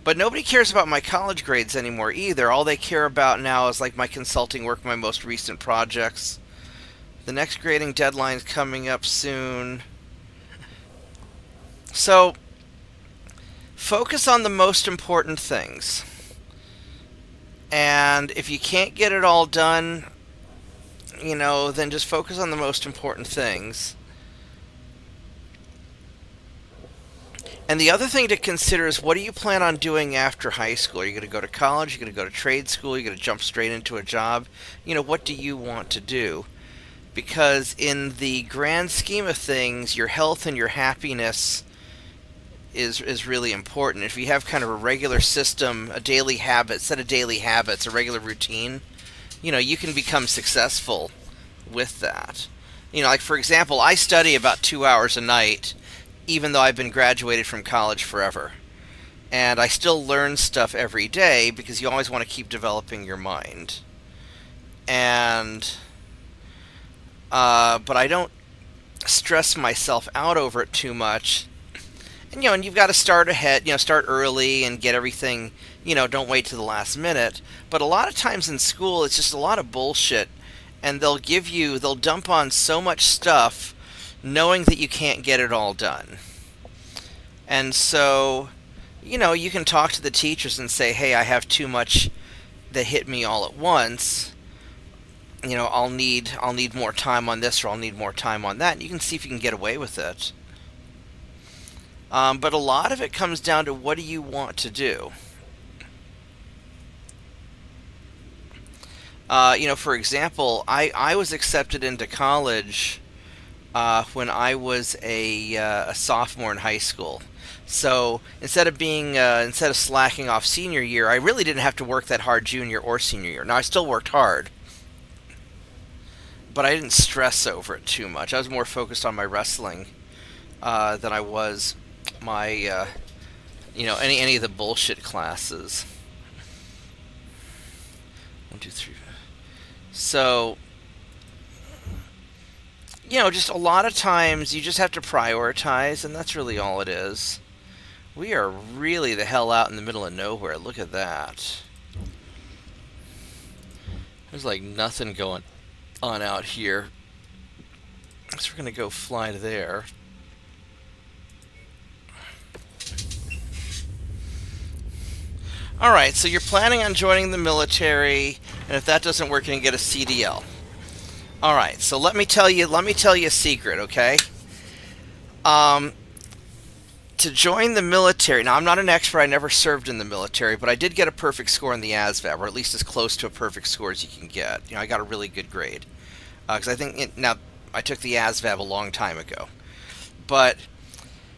But nobody cares about my college grades anymore either. All they care about now is like my consulting work, my most recent projects. The next grading deadline's coming up soon. So, focus on the most important things. And if you can't get it all done, then just focus on the most important things. And the other thing to consider is, what do you plan on doing after high school? Are you going to go to college? Are you going to go to trade school? Are you going to jump straight into a job? What do you want to do? Because in the grand scheme of things, your health and your happiness is really important. If you have kind of a regular system, a daily habit, set of daily habits, a regular routine, you can become successful with that. Like for example, I study about 2 hours a night, even though I've been graduated from college forever. And I still learn stuff every day because you always want to keep developing your mind. And, but I don't stress myself out over it too much. And you've got to start ahead, start early and get everything, don't wait to the last minute. But a lot of times in school, it's just a lot of bullshit. And they'll dump on so much stuff knowing that you can't get it all done. And so, you can talk to the teachers and say, hey, I have too much that hit me all at once. I'll need more time on this, or I'll need more time on that. And you can see if you can get away with it. But a lot of it comes down to, what do you want to do? For example, I was accepted into college when I was a sophomore in high school. So instead of slacking off senior year, I really didn't have to work that hard junior or senior year. Now, I still worked hard, but I didn't stress over it too much. I was more focused on my wrestling than I was my any of the bullshit classes. 1, 2, 3. So, just a lot of times you just have to prioritize, and that's really all it is. We are really the hell out in the middle of nowhere. Look at that. There's like nothing going on out here. So we're going to go fly to there. Alright, so you're planning on joining the military, and if that doesn't work, you can get a CDL. Alright, so let me tell you a secret, okay? To join the military, now I'm not an expert, I never served in the military, but I did get a perfect score in the ASVAB, or at least as close to a perfect score as you can get. I got a really good grade. Because I think, now, I took the ASVAB a long time ago. But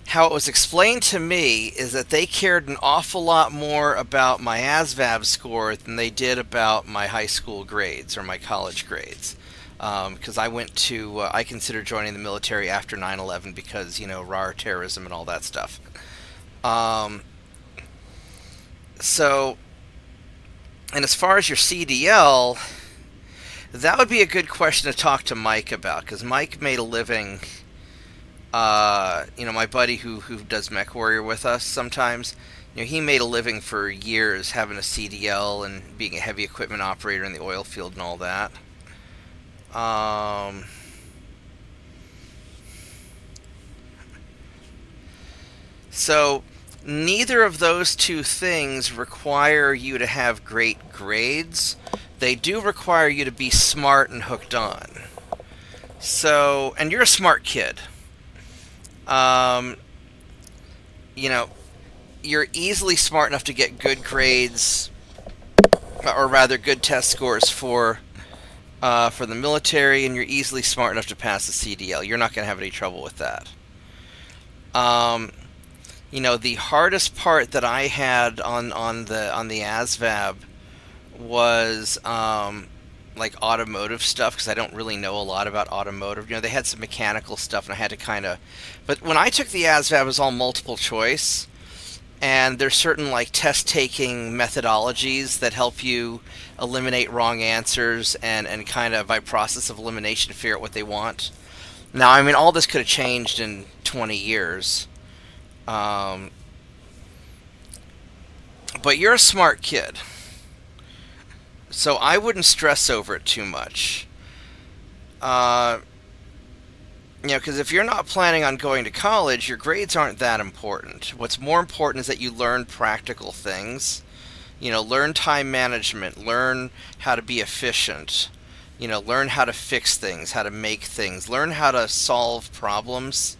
how it was explained to me is that they cared an awful lot more about my ASVAB score than they did about my high school grades or my college grades. Because I considered joining the military after 9/11 because, RAR terrorism and all that stuff. So, and as far as your CDL, that would be a good question to talk to Mike about, because Mike made a living, my buddy who does Mechwarrior with us sometimes, he made a living for years having a CDL and being a heavy equipment operator in the oil field and all that. So, neither of those two things require you to have great grades. They do require you to be smart and hooked on. So, and you're a smart kid. You're easily smart enough to get good grades, or rather good test scores for the military, and you're easily smart enough to pass the CDL. You're not going to have any trouble with that. The hardest part that I had on the ASVAB was like automotive stuff because I don't really know a lot about automotive. They had some mechanical stuff, and I had to kind of. But when I took the ASVAB, it was all multiple choice, and there's certain like test taking methodologies that help you eliminate wrong answers and kind of by process of elimination figure out what they want. Now, I mean, all this could have changed in 20 years. Um, but you're a smart kid. So I wouldn't stress over it too much. Because if you're not planning on going to college, your grades aren't that important. What's more important is that you learn practical things. Learn time management, learn how to be efficient, learn how to fix things, how to make things, learn how to solve problems,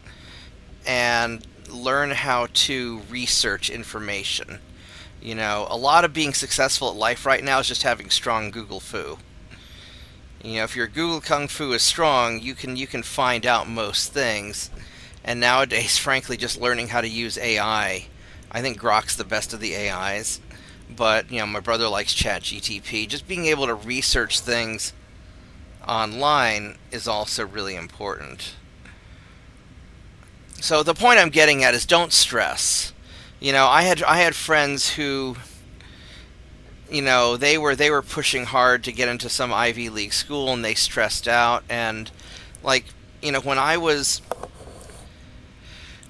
and learn how to research information. A lot of being successful at life right now is just having strong Google Fu. If your Google Kung Fu is strong, you can find out most things. And nowadays, frankly, just learning how to use AI. I think Grok's the best of the AIs. But, my brother likes ChatGTP. Just being able to research things online is also really important. So the point I'm getting at is don't stress. I had friends who, they were pushing hard to get into some Ivy League school, and they stressed out. And like, when I was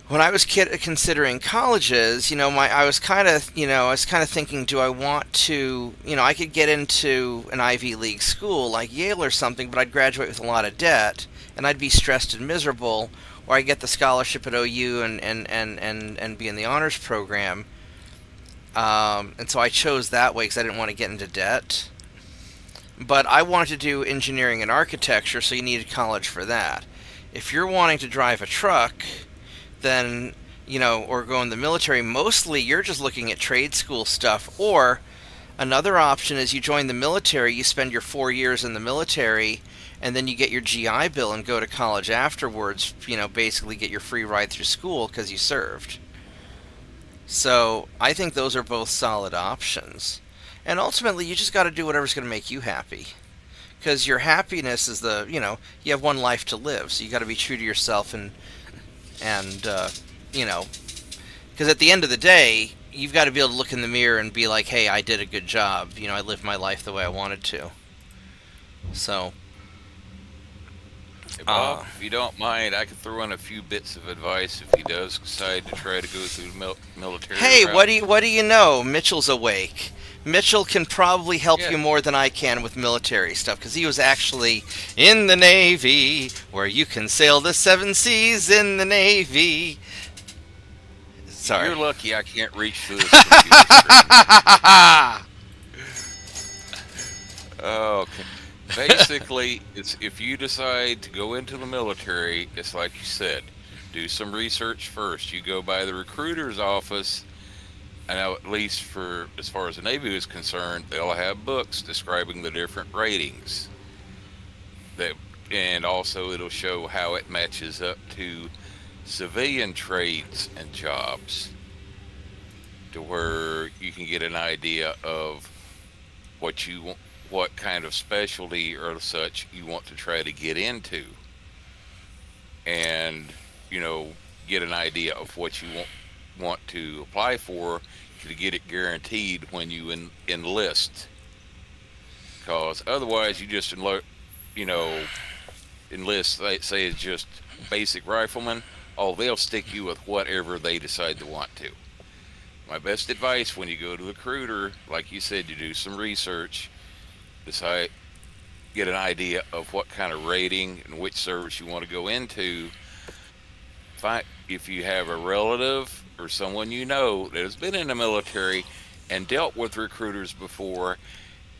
considering colleges, I was kind of thinking, do I want to, I could get into an Ivy League school like Yale or something, but I'd graduate with a lot of debt, and I'd be stressed and miserable. Or I get the scholarship at OU and be in the honors program. And so I chose that way because I didn't want to get into debt. But I wanted to do engineering and architecture, so you needed college for that. If you're wanting to drive a truck, then, or go in the military, mostly you're just looking at trade school stuff. Or another option is you join the military, you spend your 4 years in the military, and then you get your GI Bill and go to college afterwards, basically get your free ride through school because you served. So I think those are both solid options. And ultimately, you just got to do whatever's going to make you happy. Because your happiness is you have one life to live, so you got to be true to yourself and because at the end of the day, you've got to be able to look in the mirror and be like, hey, I did a good job. I lived my life the way I wanted to. So... Hey, Bob, if you don't mind, I could throw in a few bits of advice if he does decide to try to go through the military. Hey, route. what do you know? Mitchell's awake. Mitchell can probably help you more than I can with military stuff, because he was actually in the Navy, where you can sail the 7 seas in the Navy. Sorry. You're lucky I can't reach through this computer screen. Okay. Basically, it's if you decide to go into the military, it's like you said, do some research first. You go by the recruiter's office, and now at least for as far as the Navy is concerned, they'll have books describing the different ratings. And also it'll show how it matches up to civilian trades and jobs, to where you can get an idea of what kind of specialty or such you want to try to get into, and get an idea of what you want to apply for to get it guaranteed when you enlist. Because otherwise you just enlist, say it's just basic rifleman, they'll stick you with whatever they decide to want to. My best advice when you go to the recruiter, like you said, you do some research, decide, get an idea of what kind of rating and which service you want to go into. If you have a relative or someone that has been in the military and dealt with recruiters before,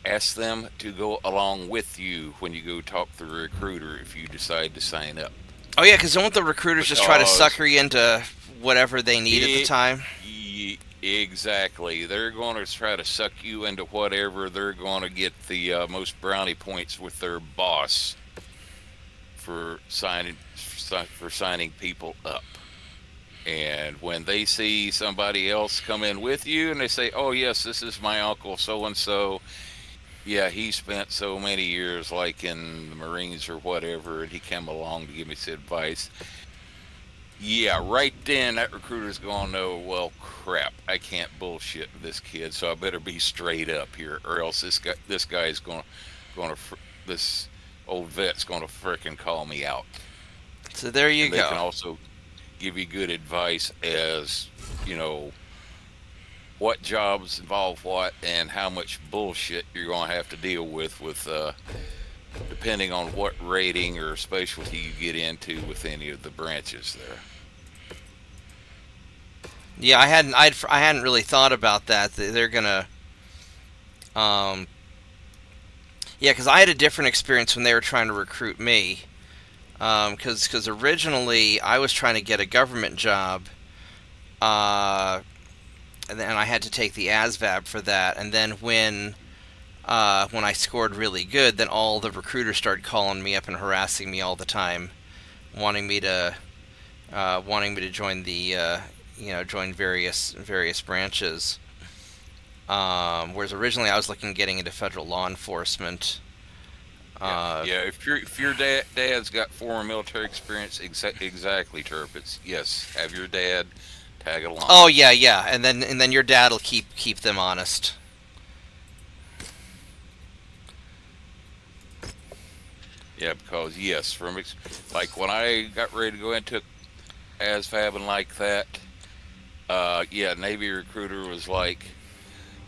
ask them to go along with you when you go talk to the recruiter if you decide to sign up. Oh yeah, because don't the recruiters just try to sucker you into whatever they need at the time? Exactly. They're going to try to suck you into whatever. They're going to get the most brownie points with their boss for signing people up. And when they see somebody else come in with you and they say, oh yes, this is my uncle so and so, Yeah, he spent so many years, like in the Marines or whatever, and he came along to give me some advice. Yeah, right then that recruiter's gonna know. Well, crap, I can't bullshit with this kid, so I better be straight up here, or else this guy's this old vet's gonna frickin' call me out. So there you And they can go. also give you good advice as you know what jobs involve what and how much bullshit you're gonna have to deal with depending on what rating or specialty you get into with any of the branches there. Yeah, I hadn't really thought about that. They're gonna, um, yeah, because I had a different experience when they were trying to recruit me. Because originally I was trying to get a government job, uh, and then I had to take the ASVAB for that. And then when I scored really good, then all the recruiters started calling me up and harassing me all the time, wanting me to join join various branches. Whereas originally I was looking at getting into federal law enforcement. Yeah, if your dad's got former military experience, exactly, Turpitz. Yes, have your dad tag along. Oh yeah, and then your dad will keep them honest. Yeah, because yes, like when I got ready to go into ASVAB and like that, yeah, Navy recruiter was like,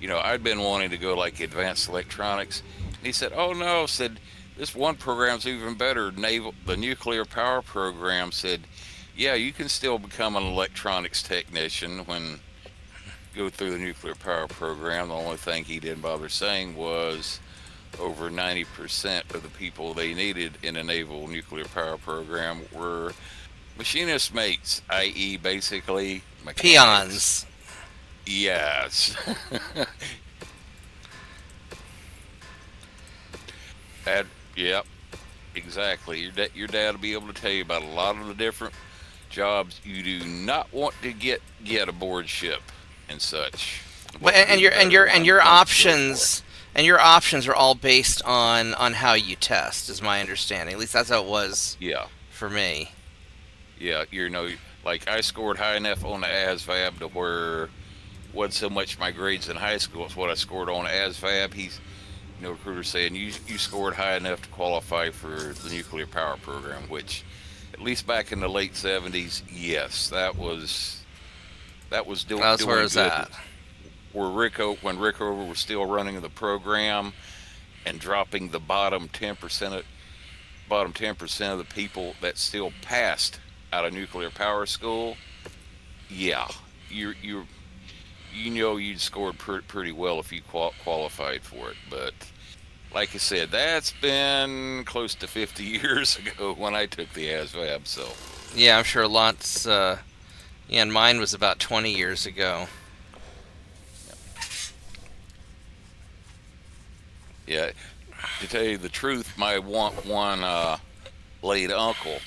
I'd been wanting to go like advanced electronics. And he said, "Oh no," said, "this one program's even better. The nuclear power program," said, "Yeah, you can still become an electronics technician when go through the nuclear power program." The only thing he didn't bother saying was over 90% of the people they needed in a naval nuclear power program were machinist mates, i.e., basically mechanics. Peons. Yes. That, yep, exactly. Your dad will be able to tell you about a lot of the different jobs you do not want to get aboard ship and such. Well, and your options are all based on how you test, is my understanding. At least that's how it was. Yeah. For me. Yeah, like I scored high enough on the ASVAB to where wasn't so much my grades in high school, it's what I scored on ASVAB. He's recruiter saying you scored high enough to qualify for the nuclear power program, which at least back in the late 70s, yes, that was doing where it's good. at. When Rickover was still running the program and dropping the bottom 10% of the people that still passed out of nuclear power school, yeah, you'd scored pretty well if you qualified for it. But like I said, that's been close to 50 years ago when I took the ASVAB. So yeah, I'm sure lots. Yeah, and mine was about 20 years ago. Yeah, to tell you the truth, my one late uncle,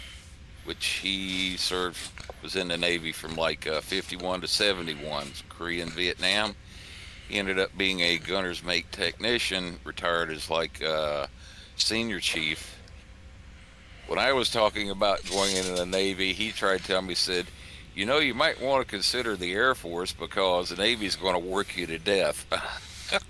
which he served, was in the Navy from like 51 to 71, Korea and Vietnam. He ended up being a gunner's mate technician, retired as like senior chief. When I was talking about going into the Navy, he tried to tell me, said, you might want to consider the Air Force because the Navy's going to work you to death.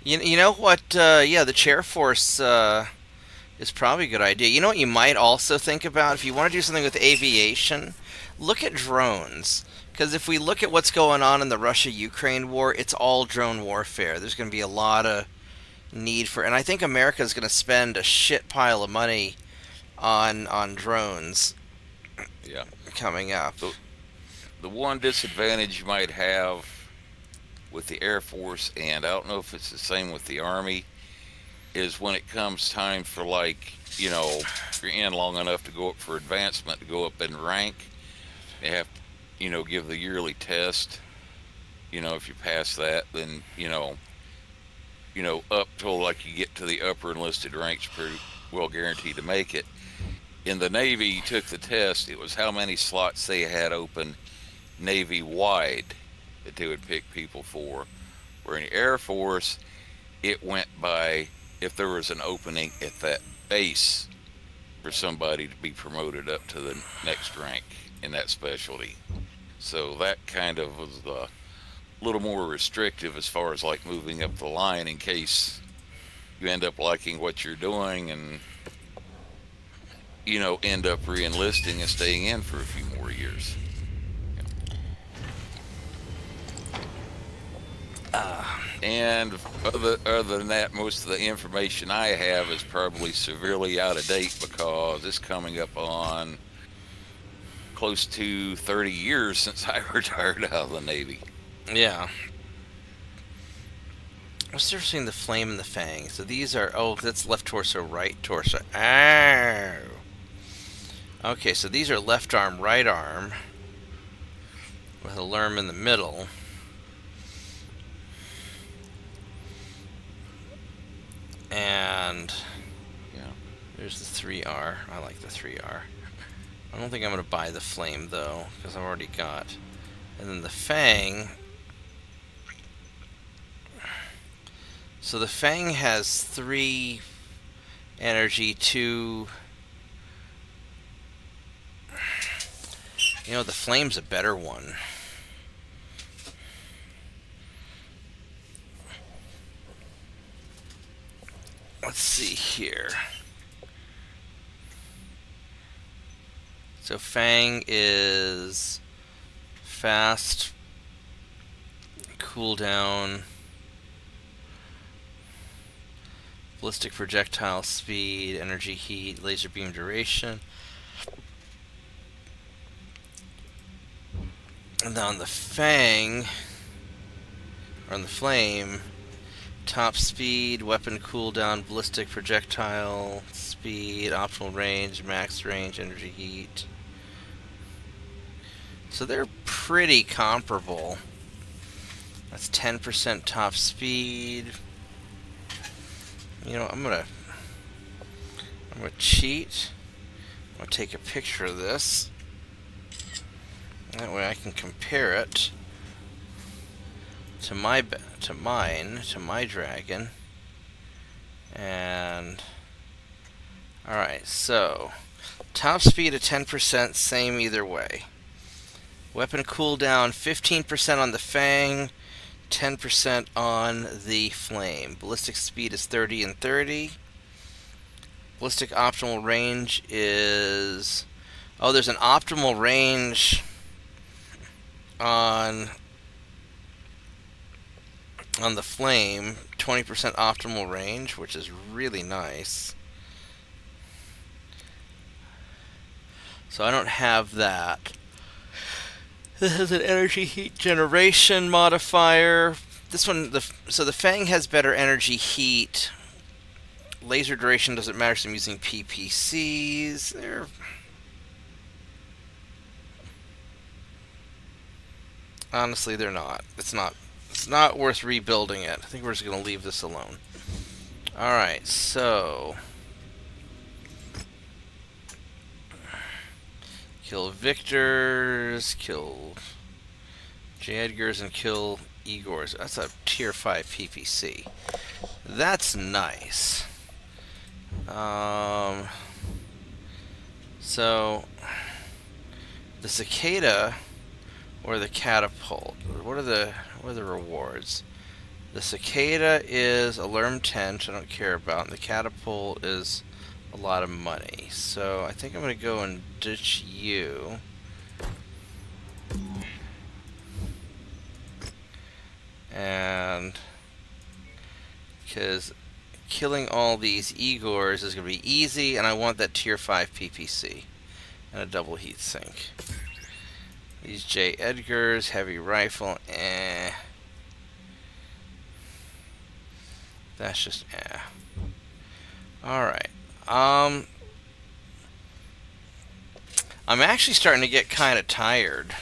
You know what? Yeah, the chair force is probably a good idea. You know what you might also think about if you want to do something with aviation? Look at drones. Because if we look at what's going on in the Russia-Ukraine war, it's all drone warfare. There's going to be a lot of need for, and I think America is going to spend a shit pile of money on drones. Yeah, coming up. The one disadvantage you might have with the Air Force, and I don't know if it's the same with the Army, is when it comes time for if you're in long enough to go up for advancement, to go up in rank, they have to, give the yearly test. If you pass that, then, up till like you get to the upper enlisted ranks, pretty well guaranteed to make it. In the Navy, you took the test, it was how many slots they had open Navy-wide that they would pick people for. Where in the Air Force, it went by if there was an opening at that base for somebody to be promoted up to the next rank in that specialty. So that kind of was a little more restrictive as far as like moving up the line in case you end up liking what you're doing and end up re-enlisting and staying in for a few more years. And other than that, most of the information I have is probably severely out of date because it's coming up on close to 30 years since I retired out of the Navy. Yeah. What's the difference between the flame and the fang? So these are... Oh, that's left torso, right torso. Oh! Okay, so these are left arm, right arm. With a lerm in the middle. And... Yeah. There's the 3R. I like the 3R. I don't think I'm going to buy the flame, though, because I've already got... And then the fang... So the fang has 3 energy, 2... The flame's a better one. Let's see here. So fang is fast, cooldown, ballistic projectile speed, energy heat, laser beam duration. And on the fang, or on the flame, top speed, weapon cooldown, ballistic projectile speed, optimal range, max range, energy heat. So they're pretty comparable. That's 10% top speed. I'm gonna cheat. I'm gonna take a picture of this. That way I can compare it to my dragon. And alright, so top speed at 10%, same either way. Weapon cooldown 15% on the fang, 10% on the flame. Ballistic speed is 30 and 30. Ballistic optimal range is... Oh, there's an optimal range on the flame, 20% optimal range, which is really nice. So I don't have that. This has an energy heat generation modifier. This one, so the Fang has better energy heat. Laser duration doesn't matter, so I'm using PPCs. Honestly, they're not. It's not worth rebuilding it. I think we're just going to leave this alone. Alright, so... Kill Victors, kill J. Edgars, and kill Igors. That's a tier 5 PPC. That's nice. So... The Cicada... or the catapult. What are the rewards? The cicada is alarm 10, which I don't care about, and the catapult is a lot of money. So I think I'm gonna go and ditch you. And because killing all these Igors is gonna be easy, and I want that tier 5 PPC and a double heat sink. These J. Edgars, heavy rifle, That's just Alright. I'm actually starting to get kind of tired.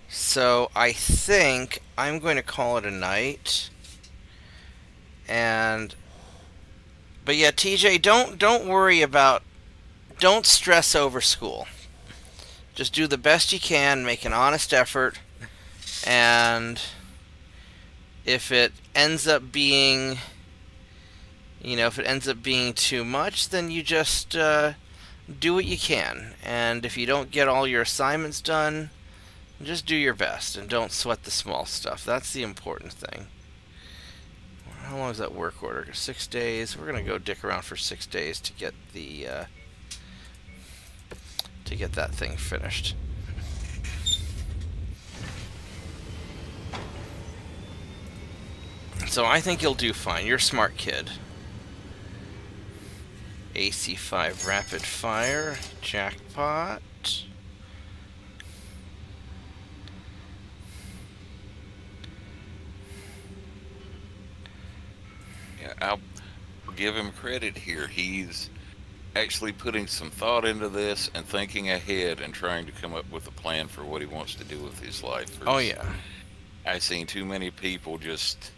So I think I'm going to call it a night. But yeah, TJ, don't worry about, don't stress over school. Just do the best you can, make an honest effort, and if it ends up being, 'Cause, killing all these Igors is going to be easy, and I want that tier 5 PPC and a double heat sink. And if it ends up being You know, if it ends up being too much, then you just do what you can. And if you don't get all your assignments done, just do your best and don't sweat the small stuff. That's the important thing. How long is that work order? 6 days. We're gonna go dick around for 6 days to get the to get that thing finished. So I think you'll do fine. You're a smart kid. AC5 rapid fire, jackpot. Yeah, I'll give him credit here. He's actually putting some thought into this and thinking ahead and trying to come up with a plan for what he wants to do with his life. Oh yeah. I've seen too many people just,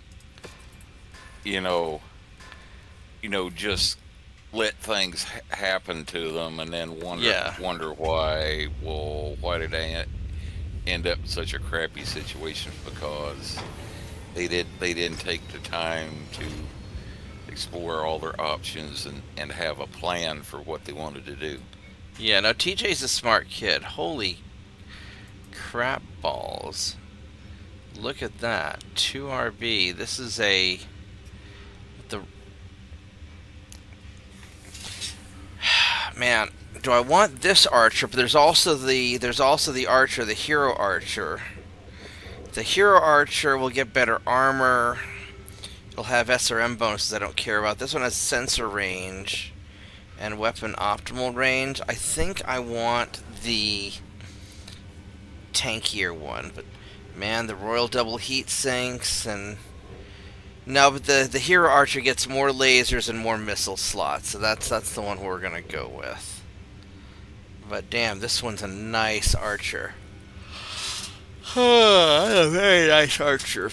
just let things happen to them and then wonder why. Well, why did I end up in such a crappy situation? Because they didn't take the time to explore all their options and have a plan for what they wanted to do. Yeah, no, TJ's a smart kid. Holy crap balls. Look at that. 2RB. This is the man, do I want this archer? But there's also the archer, the hero archer. The hero archer will get better armor. It'll have SRM bonuses I don't care about. This one has sensor range and weapon optimal range. I think I want the tankier one, but man, the Royal Double Heat Sinks and no, but the hero archer gets more lasers and more missile slots, so that's the one we're gonna go with. But damn, this one's a nice archer. A very nice archer.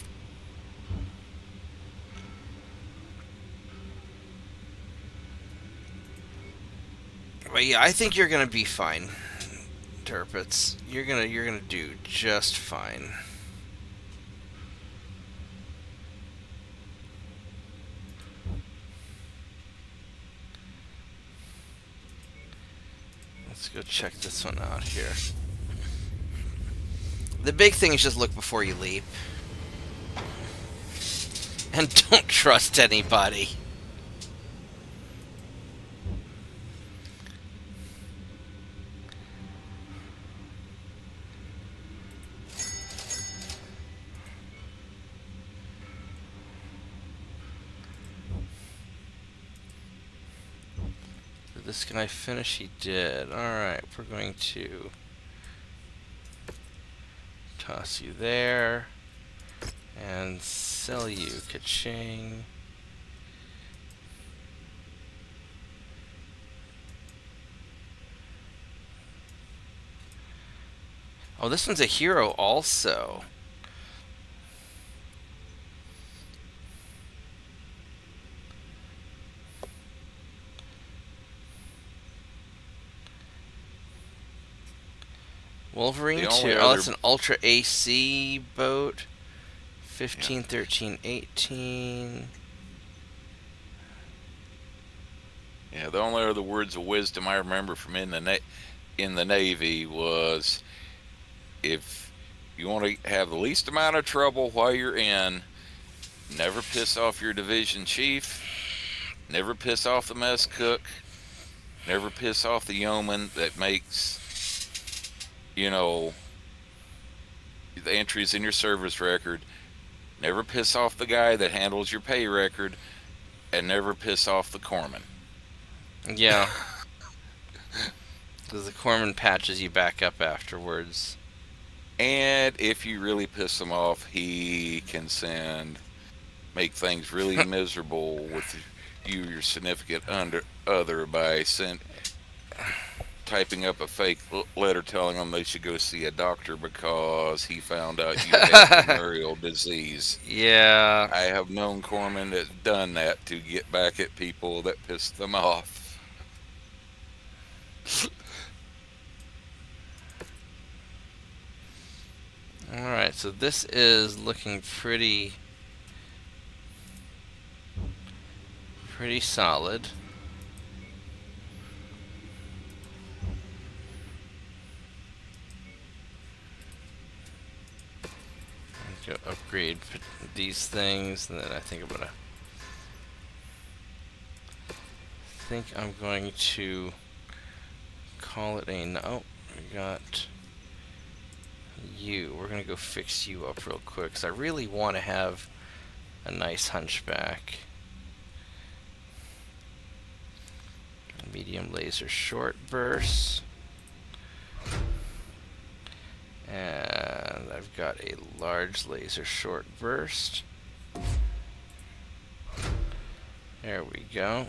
But yeah, I think you're gonna be fine, Turpitz. You're gonna do just fine. Let's go check this one out here. The big thing is just look before you leap. And don't trust anybody. This guy finish? He did. Alright, we're going to toss you there and sell you. Ka-ching. Oh, this one's a hero also. Wolverine 2. Oh, that's an Ultra AC boat. 15, 13, 18. Yeah, the only other words of wisdom I remember from in the Navy was, if you want to have the least amount of trouble while you're in, never piss off your division chief, never piss off the mess cook, never piss off the yeoman that makes, the entries in your service record, never piss off the guy that handles your pay record, and never piss off the corpsman. Yeah. Because the corpsman patches you back up afterwards. And if you really piss him off, he can make things really miserable with your significant other by typing up a fake letter telling them they should go see a doctor because he found out you had venereal disease. Yeah. I have known corpsmen that's done that to get back at people that pissed them off. Alright, so this is looking pretty Pretty solid. Go upgrade these things, and then I think I'm going to call it a no. Oh, we got you. We're gonna go fix you up real quick, because I really want to have a nice hunchback. Medium laser short burst. And I've got a large laser short burst. There we go.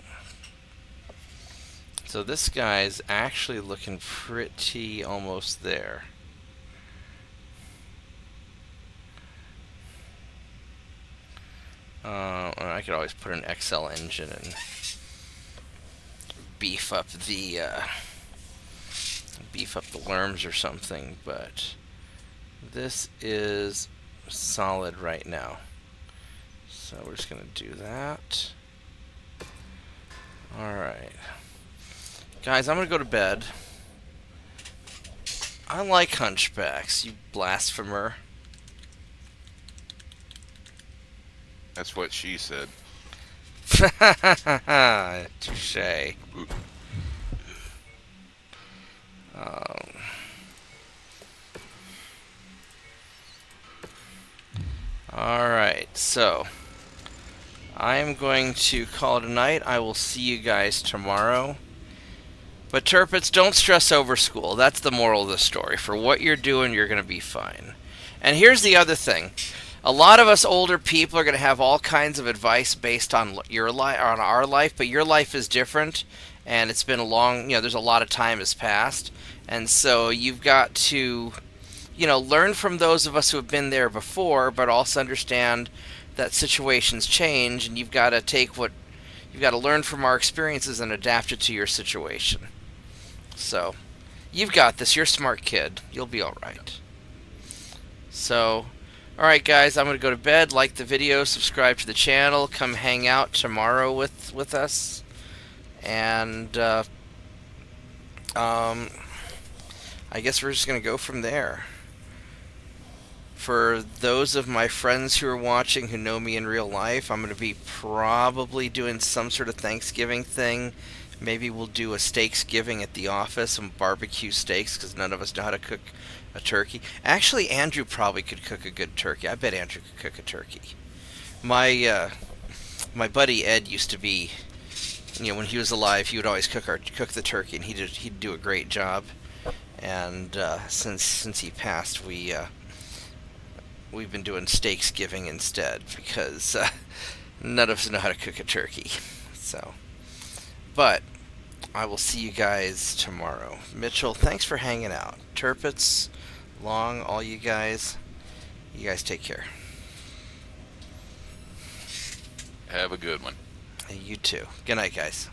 So this guy's actually looking pretty almost there. I could always put an XL engine and beef up the worms or something, but this is solid right now. So we're just gonna do that. Alright. Guys, I'm gonna go to bed. I like hunchbacks, you blasphemer. That's what she said. Touché. Alright, so I am going to call it a night. I will see you guys tomorrow. But Turpits, don't stress over school. That's the moral of the story. For what you're doing, you're going to be fine. And here's the other thing. A lot of us older people are going to have all kinds of advice based on your life, on our life, but your life is different, and it's been a long, there's a lot of time has passed, and so you've got to, learn from those of us who have been there before, but also understand that situations change, and you've got to learn from our experiences and adapt it to your situation. So, you've got this. You're a smart kid. You'll be all right. So, alright guys, I'm going to go to bed. Like the video, subscribe to the channel, come hang out tomorrow with us. And, I guess we're just going to go from there. For those of my friends who are watching who know me in real life, I'm going to be probably doing some sort of Thanksgiving thing. Maybe we'll do a steaksgiving at the office, some barbecue steaks, because none of us know how to cook a turkey. Actually, Andrew probably could cook a good turkey. I bet Andrew could cook a turkey. My buddy Ed used to be, when he was alive, he would always cook the turkey, and he'd do a great job. And since he passed, we've been doing steaksgiving instead, because none of us know how to cook a turkey. So, but I will see you guys tomorrow. Mitchell, thanks for hanging out. Turpits, Long, all you guys take care. Have a good one. You too. Good night, guys.